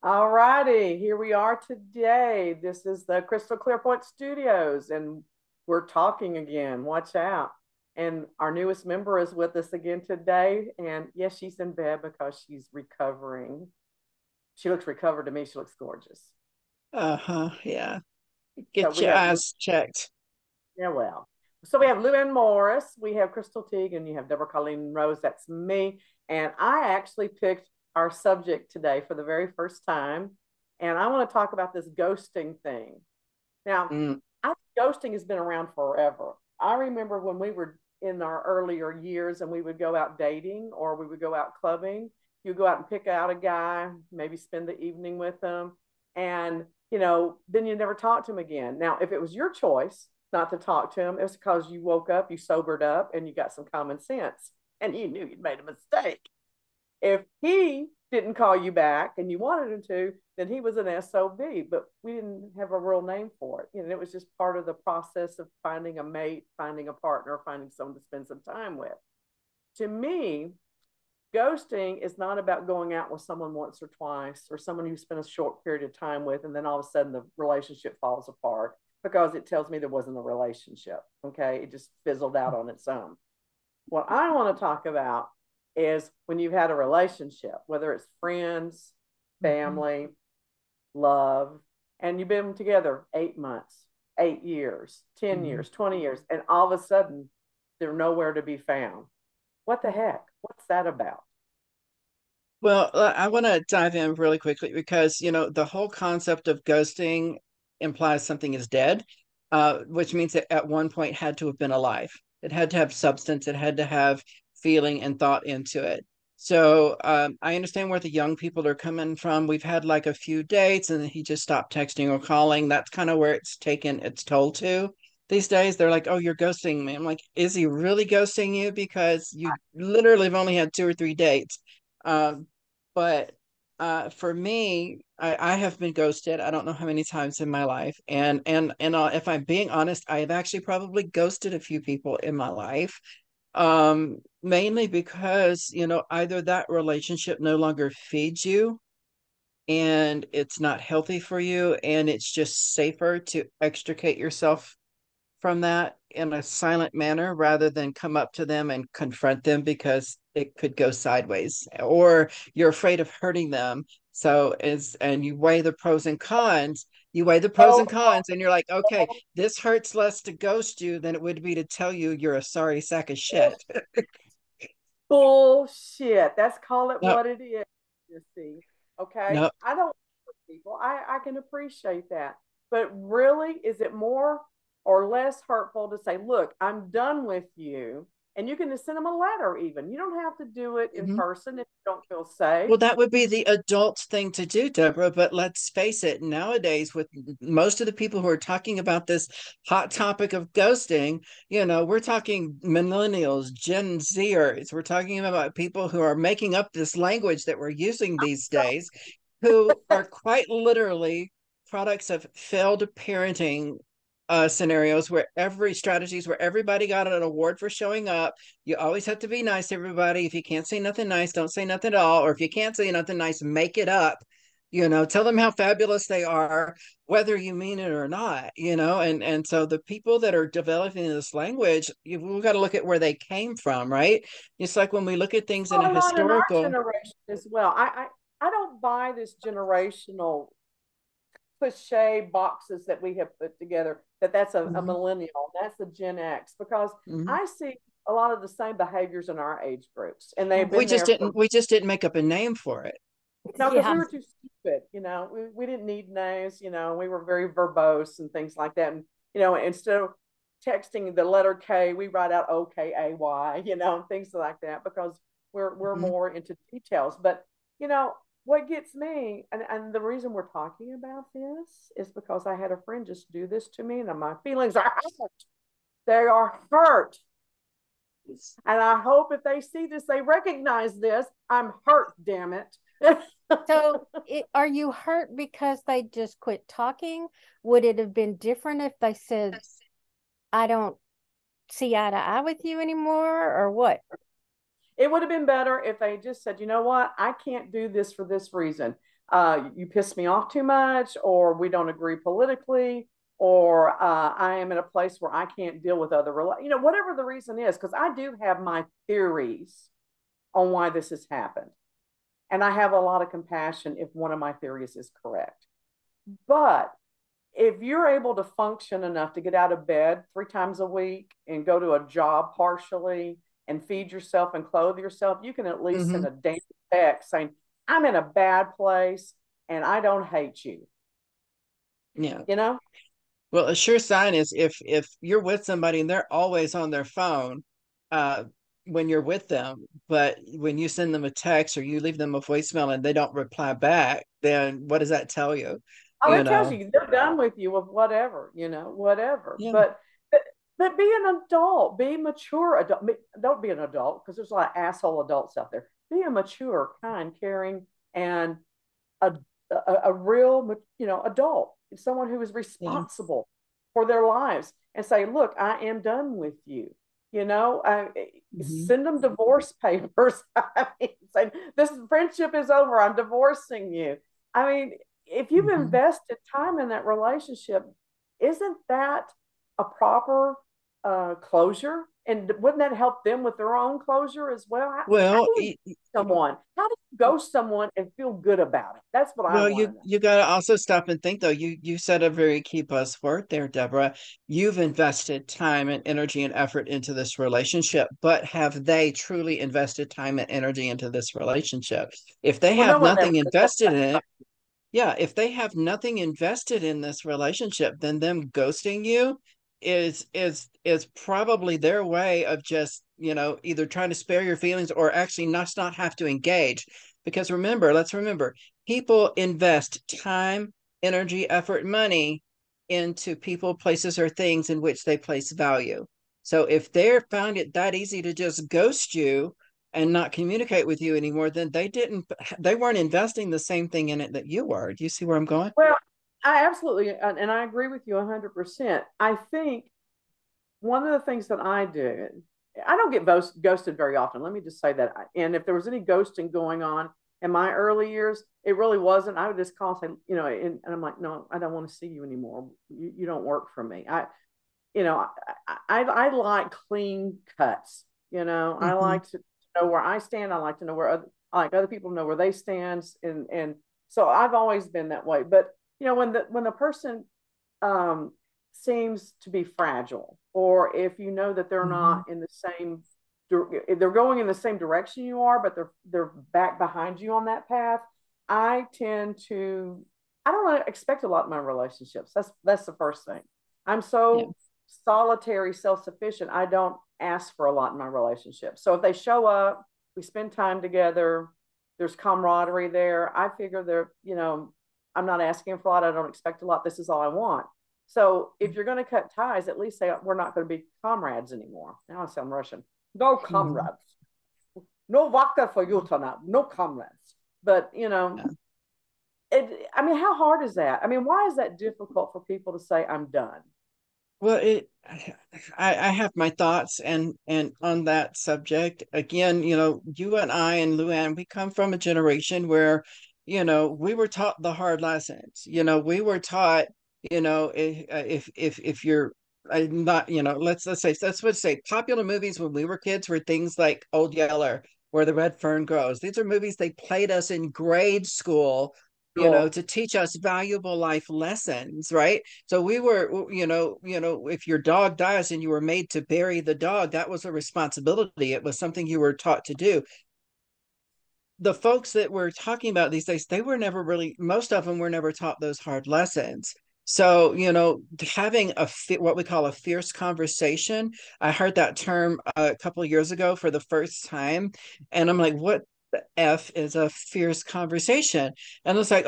All righty, here we are today. This is the Crystal Clear Point Studios, and we're talking again. Watch out. And our newest member is with us again today. And yes, she's in bed because she's recovering. She looks recovered to me. She looks gorgeous. Uh-huh. Yeah. So Get we your have, eyes checked. yeah, well. So we have Luann Morris, we have Crystal Teague, and you have Deborah Colleen Rose. That's me. And I actually picked our subject today for the very first time. And I want to talk about this ghosting thing. Now, Mm. I think ghosting has been around forever. I remember when we were in our earlier years and we would go out dating or we would go out clubbing. You go out and pick out a guy, maybe spend the evening with him, and then you never talk to him again. Now, if it was your choice not to talk to him, it's because you woke up, you sobered up, and you got some common sense, and you knew you'd made a mistake. If he didn't call you back and you wanted him to, then he was an SOB, but we didn't have a real name for it. It was just part of the process of finding a mate, finding a partner, finding someone to spend some time with. To me, ghosting is not about going out with someone once or twice or someone you spent a short period of time with and then all of a sudden the relationship falls apart because it tells me there wasn't a relationship. Okay. It just fizzled out on its own. What I want to talk about is when you've had a relationship, whether it's friends, Mhm. family, love, and you've been together 8 months, 8 years, 10 Mhm. years, 20 years, and all of a sudden they're nowhere to be found. What the heck? What's that about? Well, I want to dive in really quickly because, the whole concept of ghosting implies something is dead, which means it at one point had to have been alive. It had to have substance, it had to have feeling and thought into it. So I understand where the young people are coming from. We've had like a few dates and he just stopped texting or calling. That's kind of where it's taken its toll to. These days, they're like, oh, you're ghosting me. I'm like, is he really ghosting you? Because you literally have only had two or three dates. Um, but for me, I have been ghosted. I don't know how many times in my life, and if I'm being honest, I have actually probably ghosted a few people in my life, mainly because either that relationship no longer feeds you, and it's not healthy for you, and it's just safer to extricate yourself from that in a silent manner rather than come up to them and confront them because it could go sideways or you're afraid of hurting them. So is and you weigh the pros and cons. You weigh the pros Oh, and cons and you're like, okay, this hurts less to ghost you than it would be to tell you you're a sorry sack of shit. bullshit. That's call it No, what it is. You see, okay. no. I don't people. I can appreciate that, but really, is it more or less hurtful to say, "Look, I'm done with you," and you can just send them a letter. Even you don't have to do it in Mhm. person if you don't feel safe. Well, that would be the adult thing to do, Deborah. But let's face it, nowadays, with most of the people who are talking about this hot topic of ghosting, we're talking millennials, Gen Zers. We're talking about people who are making up this language that we're using these days, who are quite literally products of failed parenting scenarios where every strategies where everybody got an award for showing up. You always have to be nice to everybody. If you can't say nothing nice, don't say nothing at all. Or if you can't say nothing nice, make it up. Tell them how fabulous they are, whether you mean it or not. And so the people that are developing this language, we've got to look at where they came from, right? It's like when we look at things in a Well, not in our historical. generation as well. I don't buy this generational cliche boxes that we have put together that's a Mhm, millennial, that's a Gen X, because mhm. I see a lot of the same behaviors in our age groups, and they've we been just there didn't for we just didn't make up a name for it. no, because we Yeah. were too stupid. We didn't need names. We were very verbose and things like that. And instead of texting the letter K, we write out OKAY. And things like that because we're Mhm. more into details. But you know what gets me, and the reason we're talking about this is because I had a friend just do this to me, and my feelings are hurt. They are hurt. And I hope if they see this, they recognize this. I'm hurt, damn it. So, are you hurt because they just quit talking? Would it have been different if they said, I don't see eye to eye with you anymore, or what? It would have been better if they just said, you know what, I can't do this for this reason. you piss me off too much, or we don't agree politically, or I am in a place where I can't deal with other, whatever the reason is, because I do have my theories on why this has happened. And I have a lot of compassion if one of my theories is correct. But if you're able to function enough to get out of bed 3 times a week and go to a job partially and feed yourself and clothe yourself, you can at least send a damn text saying, I'm in a bad place and I don't hate you. Yeah. You know? Well, a sure sign is if you're with somebody and they're always on their phone when you're with them, but when you send them a text or you leave them a voicemail and they don't reply back, then what does that tell you? Oh, You it tells know? you they're done with you with whatever, whatever. Yeah. But be an adult, be mature adult. Don't be an adult because there's a lot of asshole adults out there. Be a mature, kind, caring, and a real, adult. Someone who is responsible for their lives and say, look, I am done with you. Send them divorce papers. I mean, say, this friendship is over. I'm divorcing you. I mean, if you've invested time in that relationship, isn't that a proper closure? And wouldn't that help them with their own closure as well? Well, how do you ghost someone and feel good about it? That's what I want to know. you got to also stop and think though. You said a very key buzzword there, Deborah. You've invested time and energy and effort into this relationship, but have they truly invested time and energy into this relationship? If they have nothing invested in it, yeah, if they have nothing invested in this relationship, then them ghosting you is probably their way of just, either trying to spare your feelings or actually not have to engage. Because let's remember, people invest time, energy, effort, money into people, places, or things in which they place value. So if they found it that easy to just ghost you and not communicate with you anymore, then they weren't investing the same thing in it that you were. Do you see where I'm going? Well, I absolutely, and I agree with you 100%. I think one of the things that I do, I don't get ghosted very often. Let me just say that. And if there was any ghosting going on in my early years, it really wasn't. I would just call and say, and I'm like, no, I don't want to see you anymore. You don't work for me. I like clean cuts. I like to know where I stand. I like to know I like other people to know where they stand. And so I've always been that way. But when the person seems to be fragile, or if you know that they're not in the same, they're going in the same direction you are, but they're back behind you on that path. I don't expect a lot in my relationships. That's the first thing. I'm so solitary, self-sufficient. I don't ask for a lot in my relationship. So if they show up, we spend time together, there's camaraderie there. I figure I'm not asking for a lot. I don't expect a lot. This is all I want. So if you're going to cut ties, at least say we're not going to be comrades anymore. Now I sound Russian. No comrades. No vodka for you tonight. No comrades. But how hard is that? I mean, why is that difficult for people to say I'm done? Well, I have my thoughts and on that subject. Again, you and I and Luann, we come from a generation where, we were taught the hard lessons. We were taught, if you're not, let's say popular movies when we were kids were things like Old Yeller, Where the Red Fern Grows. These are movies they played us in grade school, to teach us valuable life lessons, right? So we were, if your dog dies and you were made to bury the dog, that was a responsibility. It was something you were taught to do. The folks that we're talking about these days, most of them were never taught those hard lessons. So, having what we call a fierce conversation, I heard that term a couple of years ago for the first time. And I'm like, what the F is a fierce conversation? And it's like,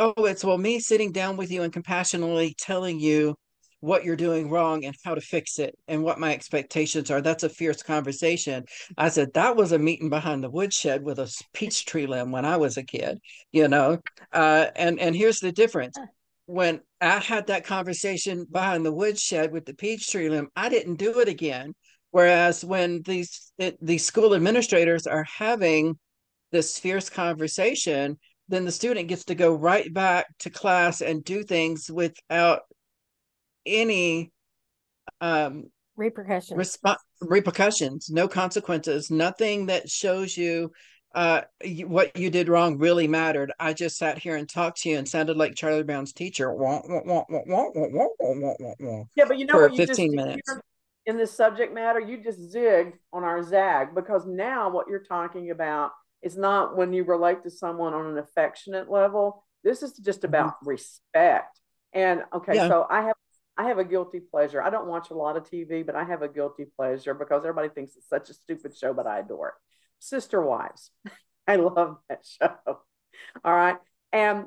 me sitting down with you and compassionately telling you what you're doing wrong and how to fix it and what my expectations are. That's a fierce conversation. I said, that was a meeting behind the woodshed with a peach tree limb when I was a kid, and here's the difference. When I had that conversation behind the woodshed with the peach tree limb, I didn't do it again. Whereas when these school administrators are having this fierce conversation, then the student gets to go right back to class and do things without any Repercussions. repercussions, no consequences, nothing that shows you what you did wrong really mattered. I just sat here and talked to you and sounded like Charlie Brown's teacher Yeah, but you know for what you just 15 did minutes. here in this subject matter? You just zigged on our zag, because now what you're talking about is not when you relate to someone on an affectionate level. This is just Mhm. about respect. And okay, Yeah. so I have a guilty pleasure. I don't watch a lot of TV, but I have a guilty pleasure because everybody thinks it's such a stupid show, but I adore it. Sister Wives. I love that show. All right. And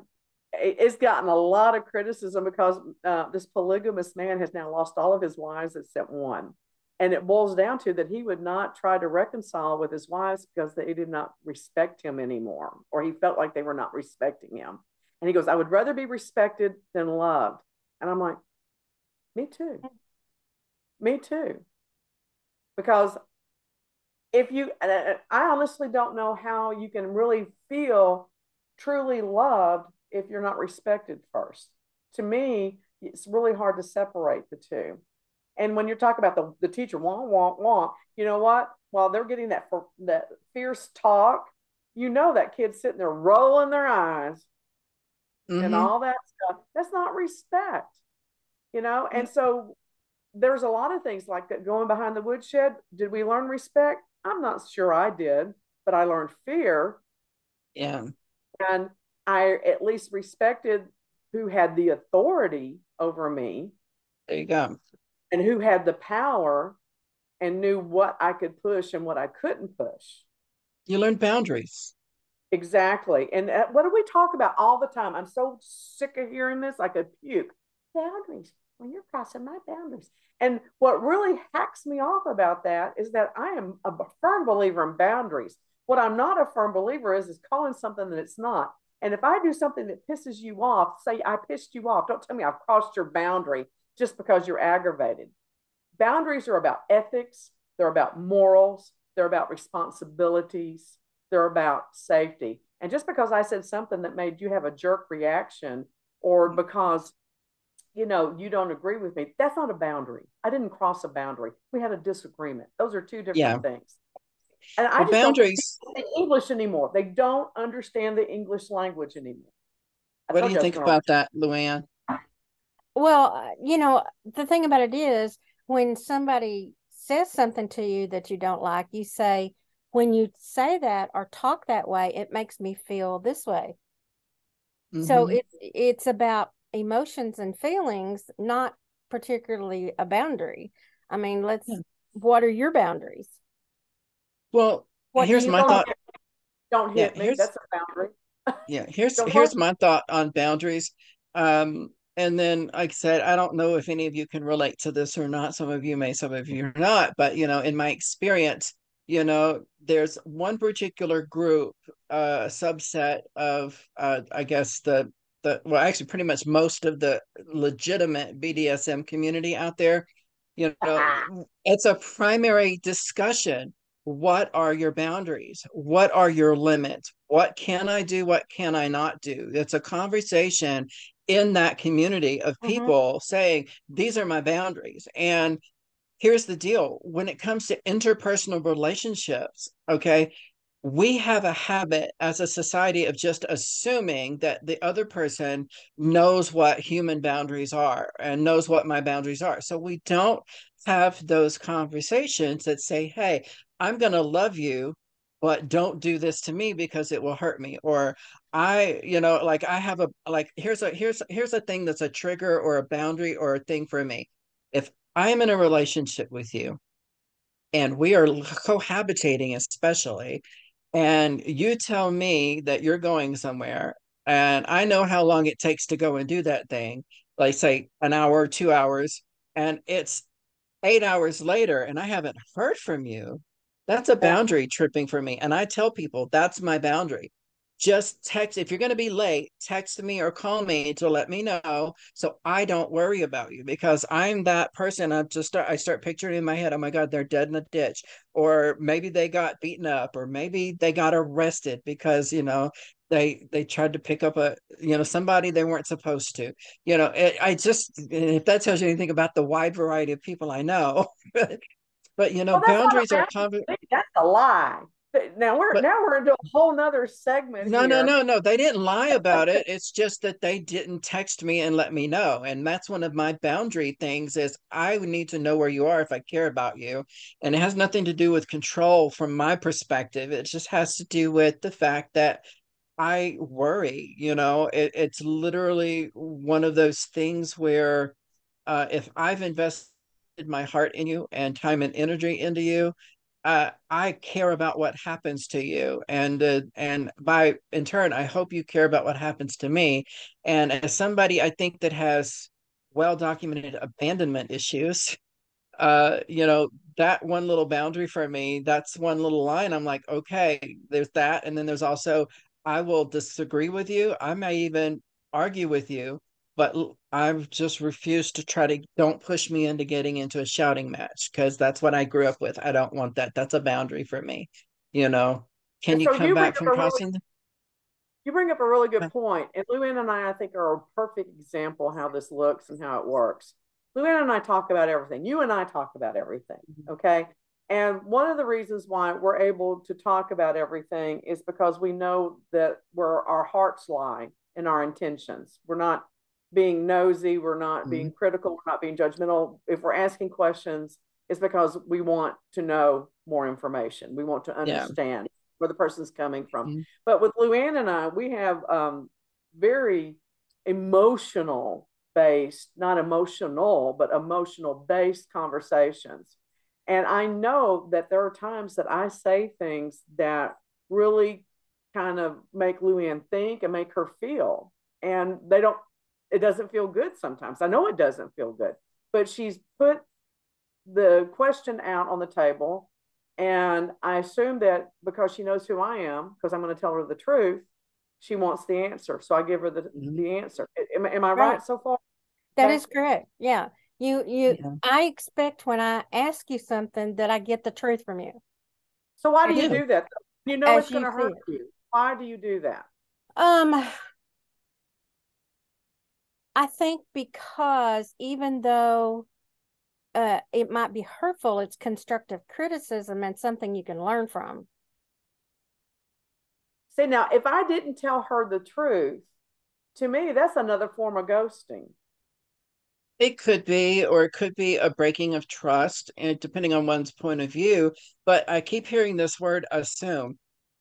it's gotten a lot of criticism because this polygamous man has now lost all of his wives except one. And it boils down to that he would not try to reconcile with his wives because they did not respect him anymore, or he felt like they were not respecting him. And he goes, I would rather be respected than loved. And I'm like, me too. Me too. Because if you, I honestly don't know how you can really feel truly loved if you're not respected first. To me, it's really hard to separate the two. And when you're talking about the teacher, wah, wah, wah, you know what? While they're getting that fierce talk, you know that kid's sitting there rolling their eyes and Mm-hmm. all that stuff. That's not respect, you know? And so there's a lot of things like that going behind the woodshed. Did we learn respect? I'm not sure I did, but I learned fear, Yeah. and I at least respected who had the authority over me There you go. and who had the power and knew what I could push and what I couldn't push. You learned boundaries. Exactly. And what do we talk about all the time? I'm so sick of hearing this. I could puke. Boundaries. When you're crossing my boundaries. And what really hacks me off about that is that I am a firm believer in boundaries. What I'm not a firm believer is calling something that it's not. And if I do something that pisses you off, say I pissed you off, don't tell me I've crossed your boundary just because you're aggravated. Boundaries are about ethics, they're about morals, they're about responsibilities, they're about safety. And just because I said something that made you have a jerk reaction, or because you don't agree with me, that's not a boundary. I didn't cross a boundary. We had a disagreement. Those are two Yeah. different things. And I Well, just don't think boundaries. they speak English anymore. They don't understand the English language anymore. I What do told you you I was think going to. about that, Luann? Well, the thing about it is when somebody says something to you that you don't like, you say, when you say that or talk that way, it makes me feel this way. So Mm-hmm. it's about emotions and feelings, not particularly a boundary. I mean, Yeah. what are your boundaries? Well, What do here's you my thought. Don't Yeah, hit me. That's a boundary. Don't here's hurt my thought on boundaries. And then, like I said, I don't know if any of you can relate to this or not. Some of you may, some of you are not. But in my experience, there's one particular group, subset of, I guess well, actually, pretty much most of the legitimate BDSM community out there. It's a primary discussion. What are your boundaries? What are your limits? What can I do? What can I not do? It's a conversation in that community of Mm-hmm. people saying, these are my boundaries. And here's the deal, when it comes to interpersonal relationships, okay, we have a habit as a society of just assuming that the other person knows what human boundaries are and knows what my boundaries are. So we don't have those conversations that say, hey, I'm going to love you, but don't do this to me because it will hurt me. Or like I have here's a thing that's a trigger or a boundary or a thing for me. If I am in a relationship with you and we are cohabitating, especially, and you tell me that you're going somewhere, and I know how long it takes to go and do that thing, like say an hour, 2 hours, and it's 8 hours later, and I haven't heard from you, that's a Yeah. boundary tripping for me. And I tell people that's my boundary. just text. If you're going to be late, text me or call me to let me know so I don't worry about you, because I'm that person. I start picturing in my head, oh my God, they're dead in a ditch, or maybe they got beaten up, or maybe they got arrested because, they tried to pick up somebody they weren't supposed to. I just, if that tells you anything about the wide variety of people I know. But Well, that's not a boundaries are boundary. That's a lie. but Now we're into a whole nother segment no, no, here. no, no. They didn't lie about it. It's just that they didn't text me and let me know. And that's one of my boundary things is I would need to know where you are if I care about you. And it has nothing to do with control from my perspective. It just has to do with the fact that I worry, it's literally one of those things where if I've invested my heart in you and time and energy into you, I care about what happens to you, and by in turn, I hope you care about what happens to me. And as somebody, I think that has well documented abandonment issues, that one little boundary for me, that's one little line. I'm like, okay, there's that, and then there's also, I will disagree with you. I may even argue with you, but I've just refused to try to, don't push me into getting into a shouting match, because that's what I grew up with. I don't want that. That's a boundary for me. you know can And you so come back from crossing you bring up a really good point. And Luann and I think, are a perfect example how this looks and how it works. Luann and I talk about everything. You and I talk about everything. Okay. And one of the reasons why we're able to talk about everything is because we know that where our hearts lie and our intentions. We're not being nosy. We're not Mhm. being critical. We're not being judgmental. If we're asking questions, it's because we want to know more information. We want to Yeah. understand where the person's coming from. Mhm. But with Luann and I, we have very emotional based, not emotional, but emotional based conversations. And I know that there are times that I say things that really kind of make Luann think and make her feel. And it doesn't feel good sometimes. I know it doesn't feel good, but she's put the question out on the table. And I assume that because she knows who I am, because I'm going to tell her the truth, she wants the answer. So I give her Mhm. the answer. Am I Right. right so far? That Okay. is correct. Yeah. Yeah. I expect when I ask you something that I get the truth from you, So why do you and Yeah. do that? You know as it's going you to see hurt it. you. Why do you do that? Um, I think because even though it might be hurtful, it's constructive criticism and something you can learn from. See, now, if I didn't tell her the truth, to me, that's another form of ghosting. It could be, or it could be a breaking of trust, and depending on one's point of view. But I keep hearing this word assume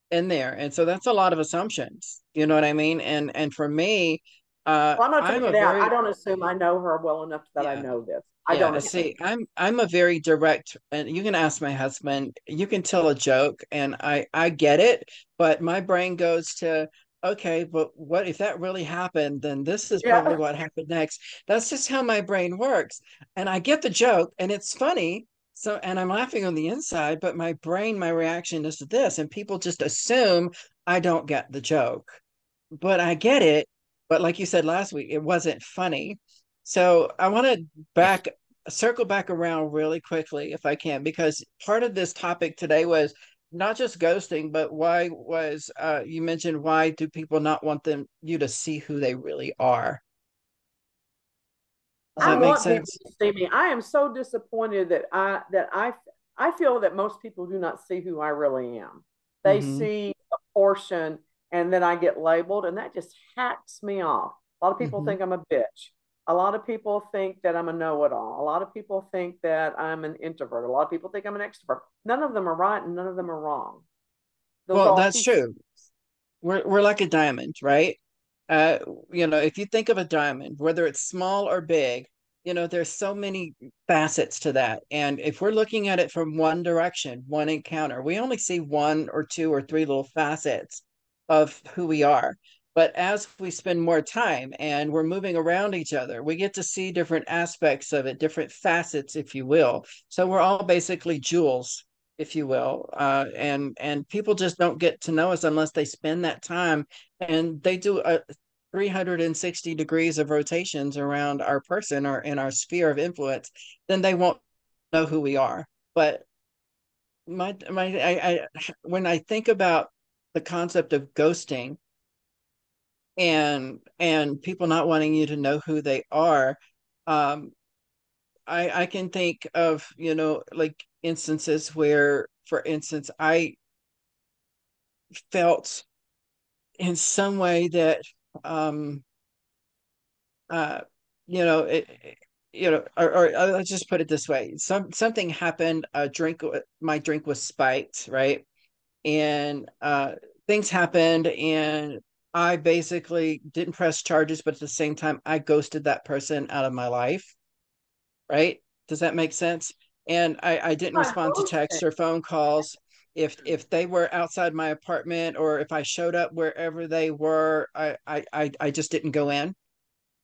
in there. And so that's a lot of assumptions. You know what I mean? And for me, Well, I'm going to I'm take a it out. I very, don't assume I know her well enough that I yeah, know this. I don't yeah. assume. See, I'm a very direct, and you can ask my husband, you can tell a joke and I get it, but my brain goes to, okay, but what if that really happened? Then this is probably Yeah. what happened next. That's just how my brain works. And I get the joke and it's funny. So, and I'm laughing on the inside, but my brain, my reaction is to this, and people just assume I don't get the joke, but I get it. But like you said last week, it wasn't funny. So I want to back circle back around really quickly if I can, because part of this topic today was not just ghosting, but why was you mentioned, why do people not want you to see who they really are? Does I that make want people sense? to see me. I am so disappointed that I feel that most people do not see who I really am. They Mm-hmm. see a portion and then I get labeled, and that just hacks me off. A lot of people Mm-hmm. think I'm a bitch. A lot of people think that I'm a know-it-all. A lot of people think that I'm an introvert. A lot of people think I'm an extrovert. None of them are right and none of them are wrong. Those are Well, all that's pieces. true. We're like a diamond, right? Uh, if you think of a diamond, whether it's small or big, there's so many facets to that. And if we're looking at it from one direction, one encounter, we only see one or two or three little facets of who we are. But as we spend more time and we're moving around each other, we get to see different aspects of it, different facets, if you will. So we're all basically jewels if you will. And people just don't get to know us unless they spend that time, and they do a 360 degrees of rotations around our person or in our sphere of influence. Then they won't know who we are. But when I think about the concept of ghosting and people not wanting you to know who they are, um, I can think of, like instances where, for instance, I felt in some way that, um uh you know it, or let's just put it this way: something happened, my drink was spiked, right? And things happened, and I basically didn't press charges, but at the same time I ghosted that person out of my life, right? Does that make sense? And I didn't Not respond to ghosting. texts or phone calls. If they were outside my apartment, or if I showed up wherever they were, I just didn't go in,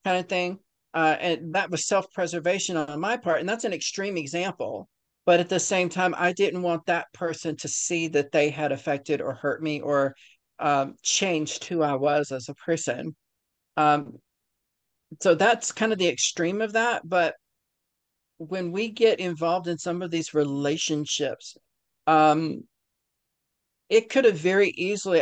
kind of thing. And that was self-preservation on my part, and that's an extreme example. But at the same time, I didn't want that person to see that they had affected or hurt me, or changed who I was as a person. Um, so that's kind of the extreme of that. But when we get involved in some of these relationships, um, I could have very easily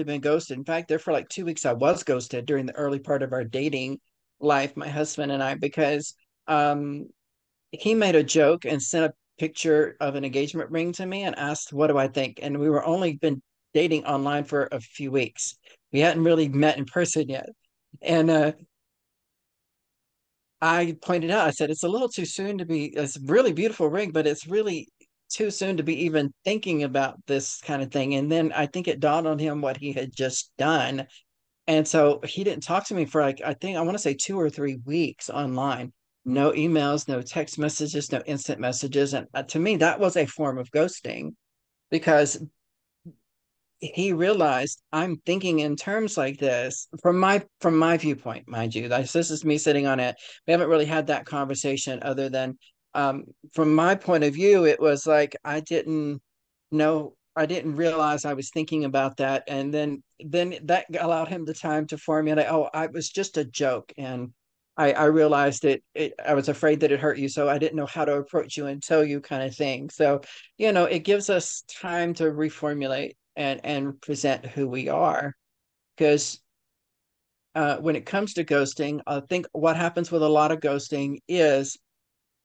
been ghosted. In fact, there for like 2 weeks, I was ghosted during the early part of our dating life, my husband and I, because um, he made a joke and sent a picture of an engagement ring to me and asked, "What do I think?" And we were only been dating online for a few weeks. We hadn't really met in person yet. And I pointed out, I said, it's a little too soon to be, it's a really beautiful ring, but it's really too soon to be even thinking about this kind of thing. And then I think it dawned on him what he had just done. And so he didn't talk to me for like, I think I want to say 2 or 3 weeks online. No emails, no text messages, no instant messages. And to me, that was a form of ghosting, because he realized I'm thinking in terms like this from my viewpoint, mind you. This is me sitting on it. We haven't really had that conversation, other than from my point of view, it was like I didn't realize I was thinking about that. And then that allowed him the time to formulate, oh, I was just a joke. And I realized I was afraid that it hurt you, so I didn't know how to approach you and tell you, kind of thing. So, it gives us time to reformulate and present who we are. Because when it comes to ghosting, I think what happens with a lot of ghosting is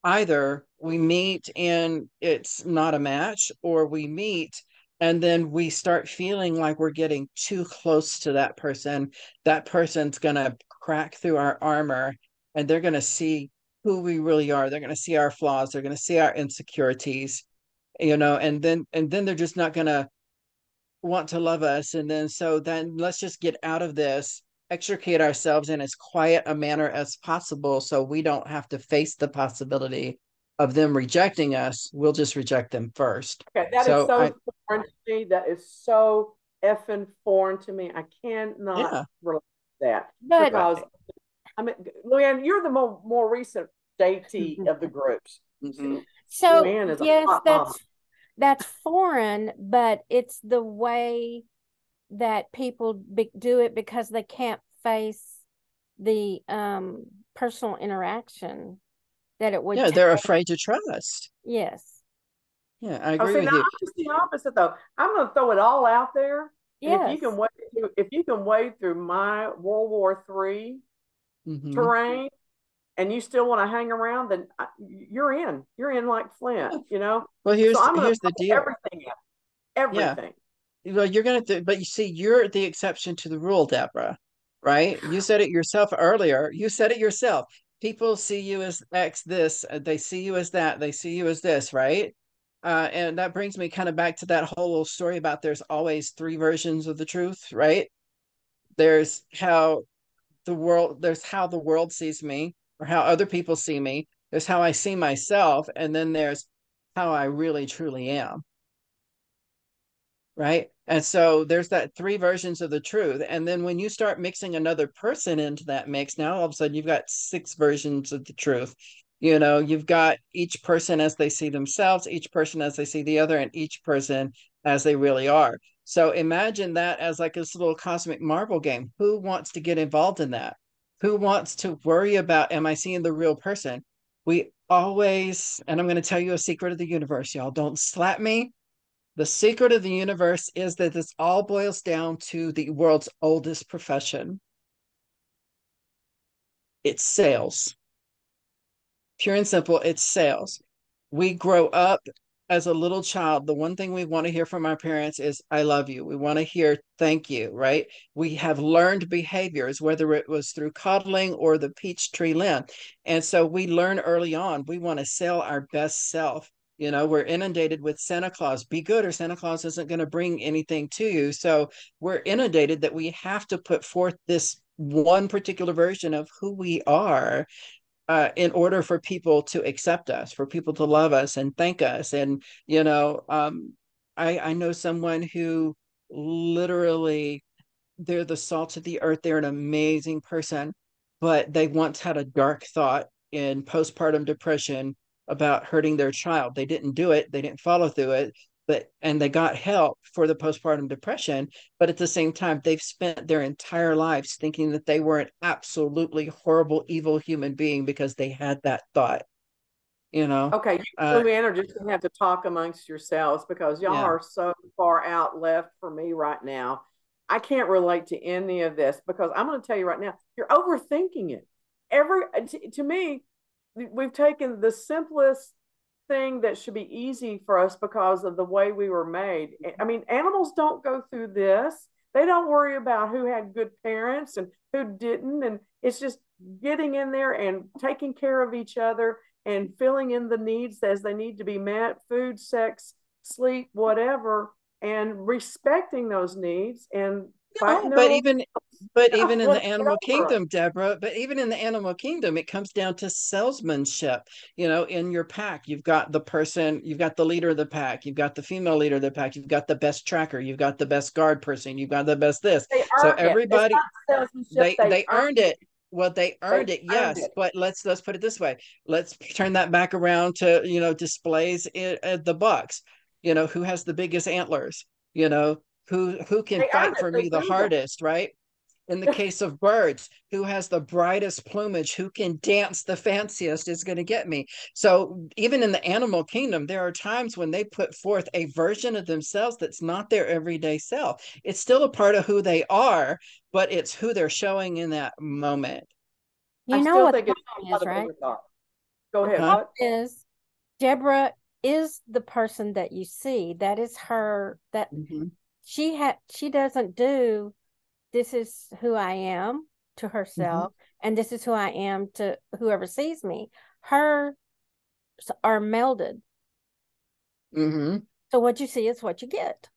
either we meet and it's not a match, or we meet and then we start feeling like we're getting too close to that person. That person's going to crack through our armor, and they're going to see who we really are. They're going to see our flaws. They're going to see our insecurities, and then they're just not going to want to love us. And then let's just get out of this, extricate ourselves in as quiet a manner as possible, so we don't have to face the possibility of them rejecting us. We'll just reject them first. Okay, that is So so foreign to me. That is so effing foreign to me. I cannot yeah. relate to that But because I mean, Luann, you're the more recent datee of the groups. Mm-hmm. so Luann is a yes, hot mama. that's foreign, but it's the way that people do it because they can't face the personal interaction that it would Yeah, take. they're afraid to trust. Yes. Yeah, I Oh, agree see, with now you. I'm just the opposite though. I'm going to throw it all out there, and if you Yes. can wade through my World War III Mm-hmm. terrain, and you still want to hang around, then you're in. You're in like Flint, you know. Well, So I'm going to here's the throw deal. everything out, Yeah. everything. Well, but you see, you're the exception to the rule, Deborah, right? You said it yourself earlier. You said it yourself. People see you as X this, they see you as that, they see you as this, right? And that brings me kind of back to that whole little story about there's always three versions of the truth, right? There's how the world sees me, or how other people see me. There's how I see myself, and then there's how I really truly am, right? And so there's that three versions of the truth. And then when you start mixing another person into that mix, now all of a sudden you've got six versions of the truth. You know, you've got each person as they see themselves, each person as they see the other, and each person as they really are. So imagine that as like this little cosmic marble game. Who wants to get involved in that? Who wants to worry about, am I seeing the real person? We always, and I'm going to tell you a secret of the universe, y'all. Don't slap me. The secret of the universe is that this all boils down to the world's oldest profession. It's sales. Pure and simple, it's sales. We grow up as a little child. The one thing we want to hear from our parents is, I love you. We want to hear thank you, right? We have learned behaviors, whether it was through coddling or the peach tree limb. And so we learn early on, we want to sell our best self. You know, we're inundated with Santa Claus. Be good, or Santa Claus isn't going to bring anything to you. So we're inundated that we have to put forth this one particular version of who we are, in order for people to accept us, for people to love us and thank us. And, you know, I know someone who literally, they're the salt of the earth. They're an amazing person, but they once had a dark thought in postpartum depression about hurting their child. They didn't do it, they didn't follow through it, but and they got help for the postpartum depression. But at the same time, they've spent their entire lives thinking that they were an absolutely horrible, evil human being because they had that thought. You know, Okay, you uh, two in are just gonna have to talk amongst yourselves because y'all yeah. are so far out left for me right now. I can't relate to any of this because I'm going to tell you right now, you're overthinking it. To me, we've taken the simplest thing that should be easy for us because of the way we were made. I mean, animals don't go through this. They don't worry about who had good parents and who didn't. And it's just getting in there and taking care of each other and filling in the needs as they need to be met: food, sex, sleep, whatever, and respecting those needs and No, fighting their little but stuff even in when the they get animal over it. kingdom, Deborah, but even in the animal kingdom, it comes down to salesmanship. You know, in your pack, you've got the person, you've got the leader of the pack, you've got the female leader of the pack, you've got the best tracker, you've got the best guard person, you've got the best this. They So earned it. It's everybody, not salesmanship. They they earned earned it. it. Well, they They earned it, earned yes. it. But let's put it this way. Let's turn that back around to, you know, displays at the Bucks. You know, who has the biggest antlers? You know, who can They earned fight it. for They me the proved it. hardest, right? In the case of birds, who has the brightest plumage, who can dance the fanciest is going to get me. So even in the animal kingdom, there are times when they put forth a version of themselves that's not their everyday self. It's still a part of who they are, but it's who they're showing in that moment. I You know still what the think it's problem not is, a right? bigger thought. Go The ahead. Huh? problem What? is Deborah is the person that you see. That is her, that Mm-hmm. she doesn't do, this is who I am to Mm-hmm. herself, and this is who I am to whoever sees me. Hers are melded. Mm-hmm. So what you see is what you get.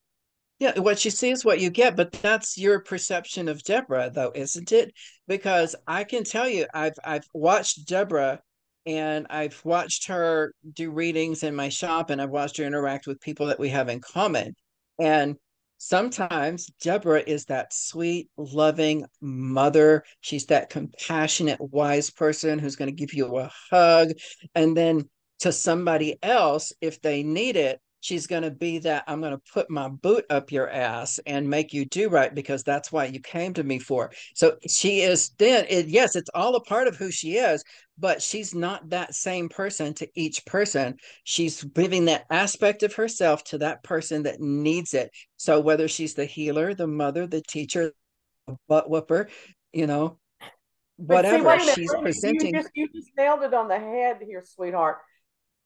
Yeah, what you see is what you get, but that's your perception of Deborah, though, isn't it? Because I can tell you, I've watched Deborah, and I've watched her do readings in my shop, and I've watched her interact with people that we have in common. And sometimes Deborah is that sweet, loving mother. She's that compassionate, wise person who's going to give you a hug. And then to somebody else, if they need it, she's going to be that, I'm going to put my boot up your ass and make you do right because that's why you came to me for. So she is then, yes, it's all a part of who she is, but she's not that same person to each person. She's giving that aspect of herself to that person that needs it. So whether she's the healer, the mother, the teacher, the butt whooper, you know, But see, whatever, wait a minute. she's Wait a minute. presenting. You just nailed it on the head here, sweetheart.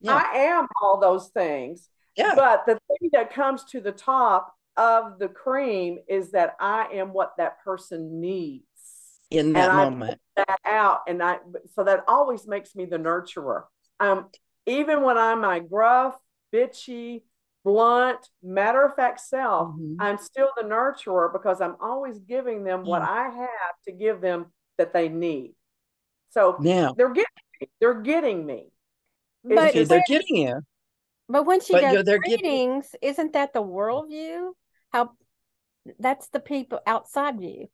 Yeah. I am all those things, Yeah. but the thing that comes to the top of the cream is that I am what that person needs, In and that I put moment. that out, and I so that always makes me the nurturer. Um, Even when I'm my gruff, bitchy, blunt, matter of fact self, Mm-hmm. I'm still the nurturer because I'm always giving them what Yeah. I have to give them that they need. So Now, they're getting me. They're getting me. It's But okay, just they're when getting you, but when she but does they're getting. readings, isn't that the worldview? How that's the people outside view.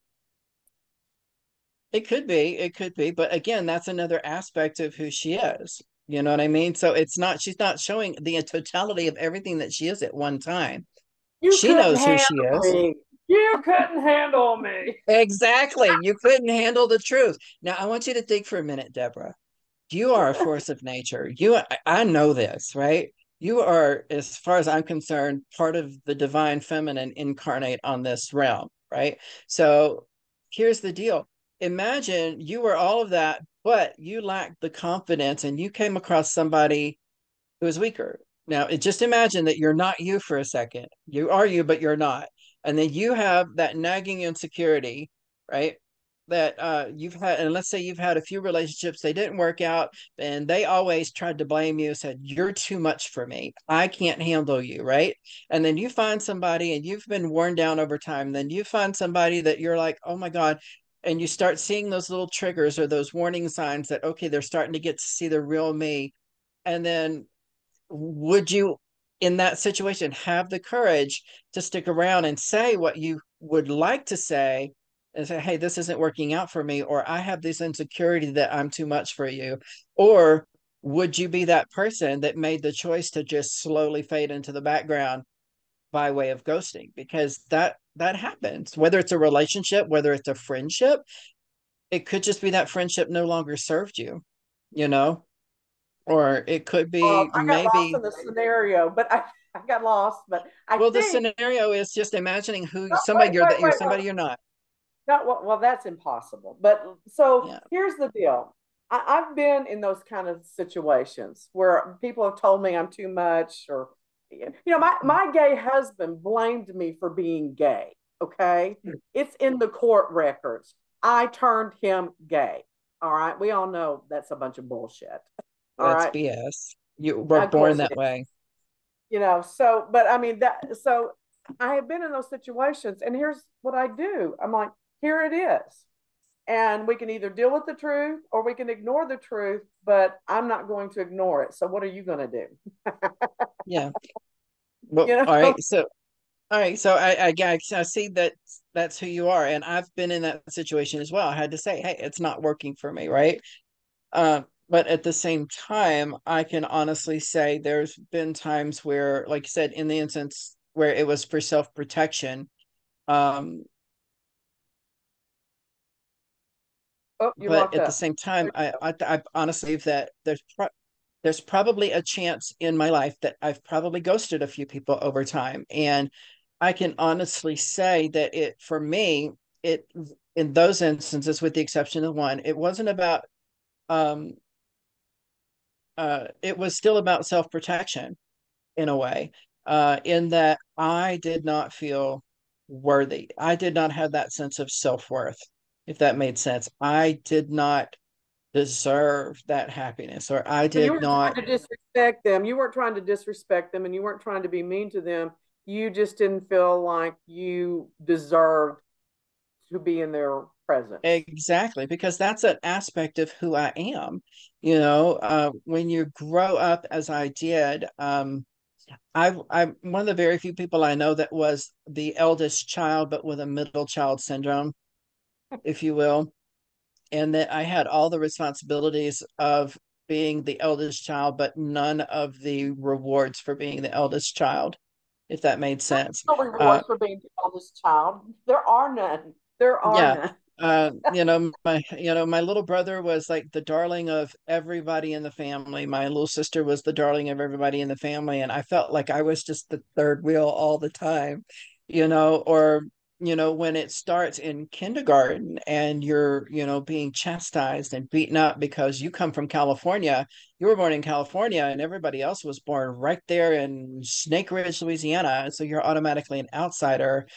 It could be, but again, that's another aspect of who she is. You know what I mean? So it's not, she's not showing the totality of everything that she is at one time. You She couldn't knows who handle she is. me. You couldn't handle me. Exactly. You couldn't handle the truth. Now, I want you to think for a minute, Deborah. You are a force of nature. I know this, right? You are, as far as I'm concerned, part of the divine feminine incarnate on this realm, right? So here's the deal. Imagine you were all of that, but you lacked the confidence and you came across somebody who is weaker. Now, just imagine that you're not you for a second. You are you, but you're not. And then you have that nagging insecurity, right? That you've had, and let's say you've had a few relationships, they didn't work out, and they always tried to blame you, said, "You're too much for me. I can't handle you," right? And then you find somebody, and you've been worn down over time. Then you find somebody that you're like, "Oh my God." And you start seeing those little triggers or those warning signs that, okay, they're starting to get to see the real me. And then would you in that situation have the courage to stick around and say what you would like to say and say, hey, this isn't working out for me, or I have this insecurity that I'm too much for you? Or would you be that person that made the choice to just slowly fade into the background by way of ghosting? Because that happens, whether it's a relationship, whether it's a friendship. It could just be that friendship no longer served you, you know, or it could be I got lost maybe. in the scenario, but I got lost. But I Well, the think, scenario is just imagining who oh, somebody you're, that you're wait. somebody you're not. Not well, that's impossible. But so Yeah. here's the deal. I've been in those kind of situations where people have told me I'm too much, or my gay husband blamed me for being gay. Okay, it's in the court records. I turned him gay. All right, we all know that's a bunch of bullshit. All That's right, BS. You were of born course it that is. way. So, but I mean that. So I have been in those situations, and here's what I do. I'm like, here it is. And we can either deal with the truth or we can ignore the truth, but I'm not going to ignore it. So what are you going to do? Yeah. Well, You all know? right. So, all right. So I see that that's who you are. And I've been in that situation as well. I had to say, hey, it's not working for me. Right. But at the same time, I can honestly say there's been times where, like you said, in the instance where it was for self-protection, um, Oh, you but locked at the up. same time, I honestly believe that there's probably a chance in my life that I've probably ghosted a few people over time. And I can honestly say that it, for me, it, in those instances, with the exception of one, it wasn't about, um, it was still about self protection in a way, in that I did not feel worthy. I did not have that sense of self worth, if that made sense. I did not deserve that happiness, or I So you did weren't not. trying to disrespect them. You weren't trying to disrespect them and you weren't trying to be mean to them. You just didn't feel like you deserved to be in their presence. Exactly, because that's an aspect of who I am. When you grow up as I did, I'm one of the very few people I know that was the eldest child, but with a middle child syndrome, if you will, and that I had all the responsibilities of being the eldest child, but none of the rewards for being the eldest child, if that made sense. No Uh, rewards for being the eldest child. There are none. There are yeah. none. My little brother was like the darling of everybody in the family. My little sister was the darling of everybody in the family, and I felt like I was just the third wheel all the time. Or when it starts in kindergarten and you're being chastised and beaten up because you come from California. You were born in California and everybody else was born right there in Snake Ridge, Louisiana, so you're automatically an outsider.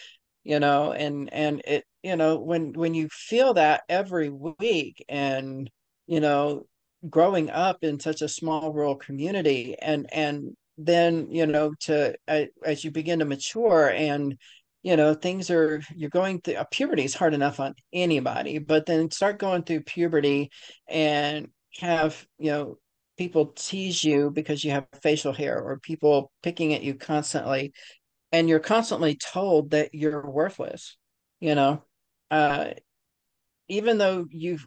And it, when you feel that every week, and you know growing up in such a small rural community, and then to as you begin to mature, and things are, you're going through, puberty is hard enough on anybody, but then start going through puberty and have people tease you because you have facial hair, or people picking at you constantly, and you're constantly told that you're worthless, you know uh even though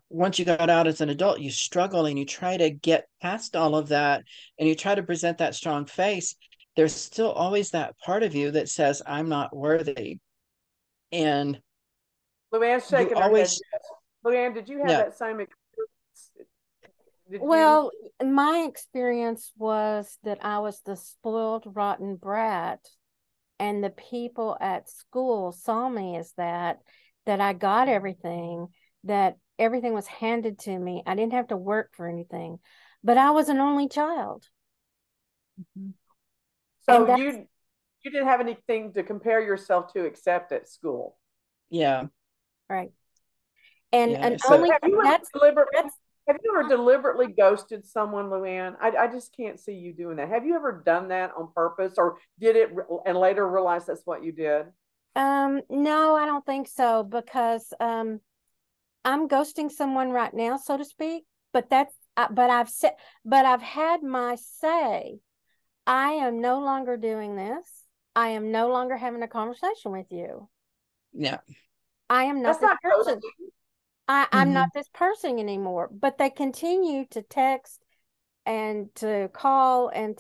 once you got out as an adult, you struggle and you try to get past all of that and you try to present that strong face, there's still always that part of you that says, I'm not worthy. And Luann's you shaking her head. always, Yes. Luann, did you have yeah, that same experience? Did you? Well, my experience was that I was the spoiled, rotten brat, and the people at school saw me as that I got everything, that everything was handed to me. I didn't have to work for anything, but I was an only child. And So that's you didn't have anything to compare yourself to except at school. yeah, right. And yeah. an So only that's Have you ever deliberately ghosted someone, Luann? I just can't see you doing that. Have you ever done that on purpose, or did it and later realize that's what you did? no, I don't think so, because I'm ghosting someone right now, so to speak, but but I've had my say. I am no longer doing this. I am no longer having a conversation with you. yeah. I am not That's this not person. ghosting. I'm not Mhm. this person anymore. But they continue to text and to call and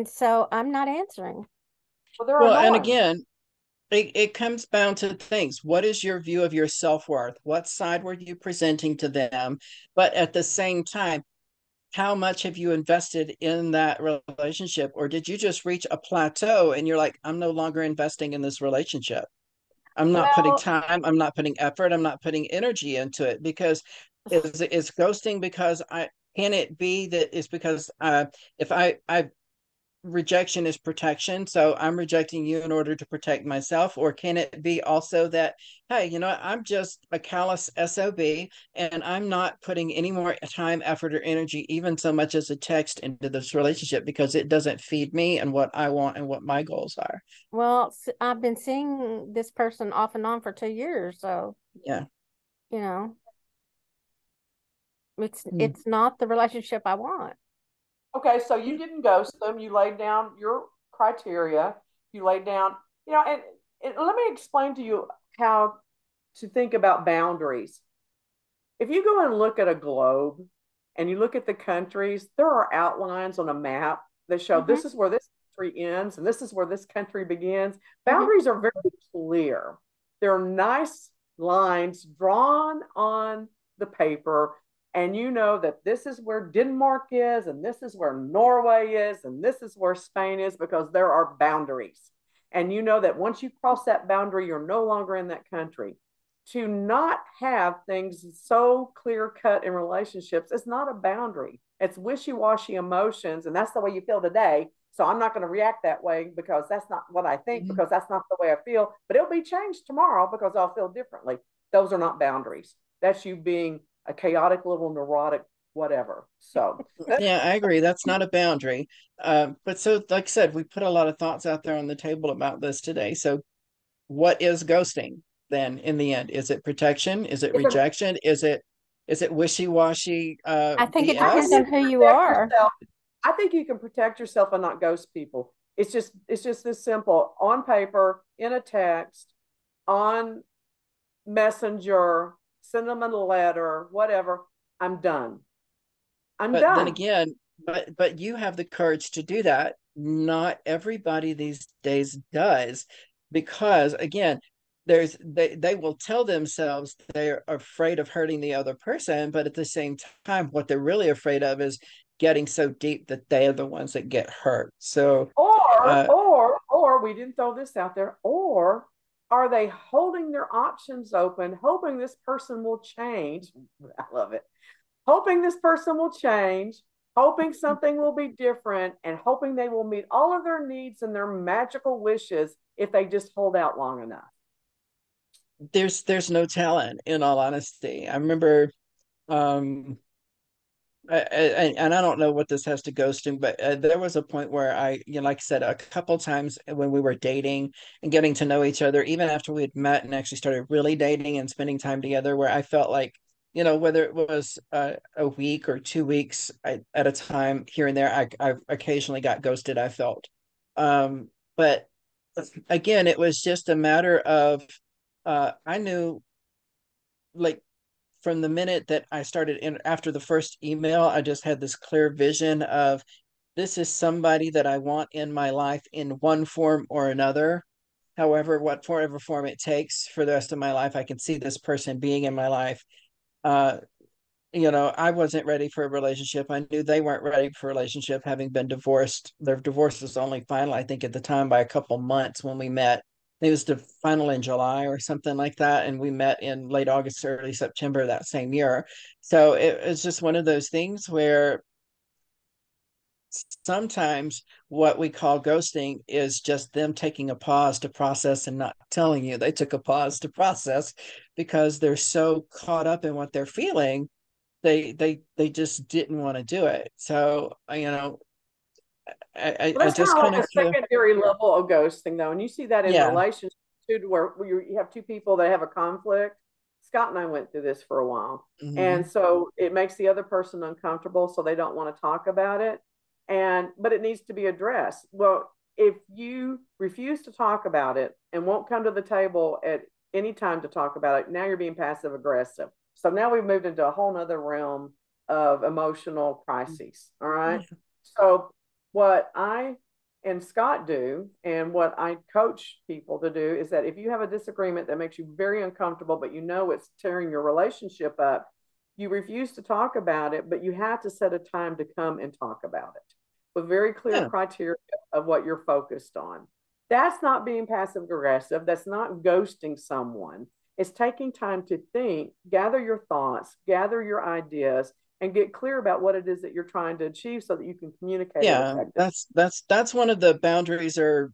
so I'm not answering. Well, they're Well, and annoying. again, it comes down to things. What is your view of your self-worth? What side were you presenting to them? But at the same time, how much have you invested in that relationship? Or did you just reach a plateau and you're like, I'm no longer investing in this relationship? I'm not putting Well, time, I'm not putting effort, I'm not putting energy into it. Because is ghosting because I can it be that it's because if I rejection is protection, so I'm rejecting you in order to protect myself? Or can it be also that, hey, you know what, I'm just a callous sob and I'm not putting any more time, effort, or energy, even so much as a text, into this relationship because it doesn't feed me and what I want and what my goals are? well, I've been seeing this person off and on for 2 years, so Yeah. you know, Mm. it's not the relationship I want. Okay, so you didn't ghost them. You laid down your criteria. You laid down, and let me explain to you how to think about boundaries. If you go and look at a globe and you look at the countries, there are outlines on a map that show Hmm. this is where this country ends and this is where this country begins. Hmm. Boundaries are very clear. They're nice lines drawn on the paper, and you know that this is where Denmark is, and this is where Norway is, and this is where Spain is, because there are boundaries. And you know that once you cross that boundary, you're no longer in that country. To not have things so clear cut in relationships is not a boundary. It's wishy washy emotions, and that's the way you feel today. So I'm not going to react that way because that's not what I think, Mhm. because that's not the way I feel. But it'll be changed tomorrow because I'll feel differently. Those are not boundaries. That's you being a chaotic little neurotic whatever. So Yeah, I agree. That's not a boundary. But so, like I said, we put a lot of thoughts out there on the table about this today. So, what is ghosting then in the end? Is it protection? Is it it's a rejection? Is it wishy-washy I think it I think depends BS? you on can who you protect are. yourself. I think you can protect yourself and not ghost people. It's just this simple. On paper, in a text, on Messenger, send them a letter, whatever. I'm done. I'm But then done. again, but you have the courage to do that. Not everybody these days does, because again, they will tell themselves they're afraid of hurting the other person, but at the same time, what they're really afraid of is getting so deep that they are the ones that get hurt. So Or we didn't throw this out there. Or are they holding their options open, hoping this person will change? I love it. Hoping this person will change, hoping something will be different, and hoping they will meet all of their needs and their magical wishes if they just hold out long enough. there's no talent, in all honesty. I remember um and I don't know what this has to ghosting, but there was a point where like I said, a couple times when we were dating and getting to know each other, even after we had met and actually started really dating and spending time together, where I felt like, whether it was a week or 2 weeks at a time here and there, I occasionally got ghosted. I felt, but again, it was just a matter of I knew, like, from the minute that I started after the first email, I just had this clear vision of this is somebody that I want in my life in one form or another. However, whatever form it takes for the rest of my life, I can see this person being in my life. Uh, I wasn't ready for a relationship. I knew they weren't ready for a relationship, having been divorced. Their divorce was only final, I think, at the time by a couple months when we met. It was the final in July or something like that. And we met in late August, early September that same year. So it was just one of those things where sometimes what we call ghosting is just them taking a pause to process and not telling you they took a pause to process because they're so caught up in what they're feeling. They just didn't want to do it. So Well, I that's kind just of kind like of a secondary level of ghosting, though, and you see that in yeah. relationships too, to where you have two people that have a conflict. Scott and I went through this for a while, and Mm-hmm. so it makes the other person uncomfortable, so they don't want to talk about it, but it needs to be addressed. Well, if you refuse to talk about it and won't come to the table at any time to talk about it, now you're being passive aggressive. So now we've moved into a whole nother realm of emotional crises. All right. So what I and Scott do, and what I coach people to do, is that if you have a disagreement that makes you very uncomfortable, but you know it's tearing your relationship up, you refuse to talk about it, but you have to set a time to come and talk about it with very clear Yeah. criteria of what you're focused on. That's not being passive aggressive. That's not ghosting someone. It's taking time to think, gather your thoughts, gather your ideas, and get clear about what it is that you're trying to achieve so that you can communicate it Yeah, effectively. that's one of the boundaries or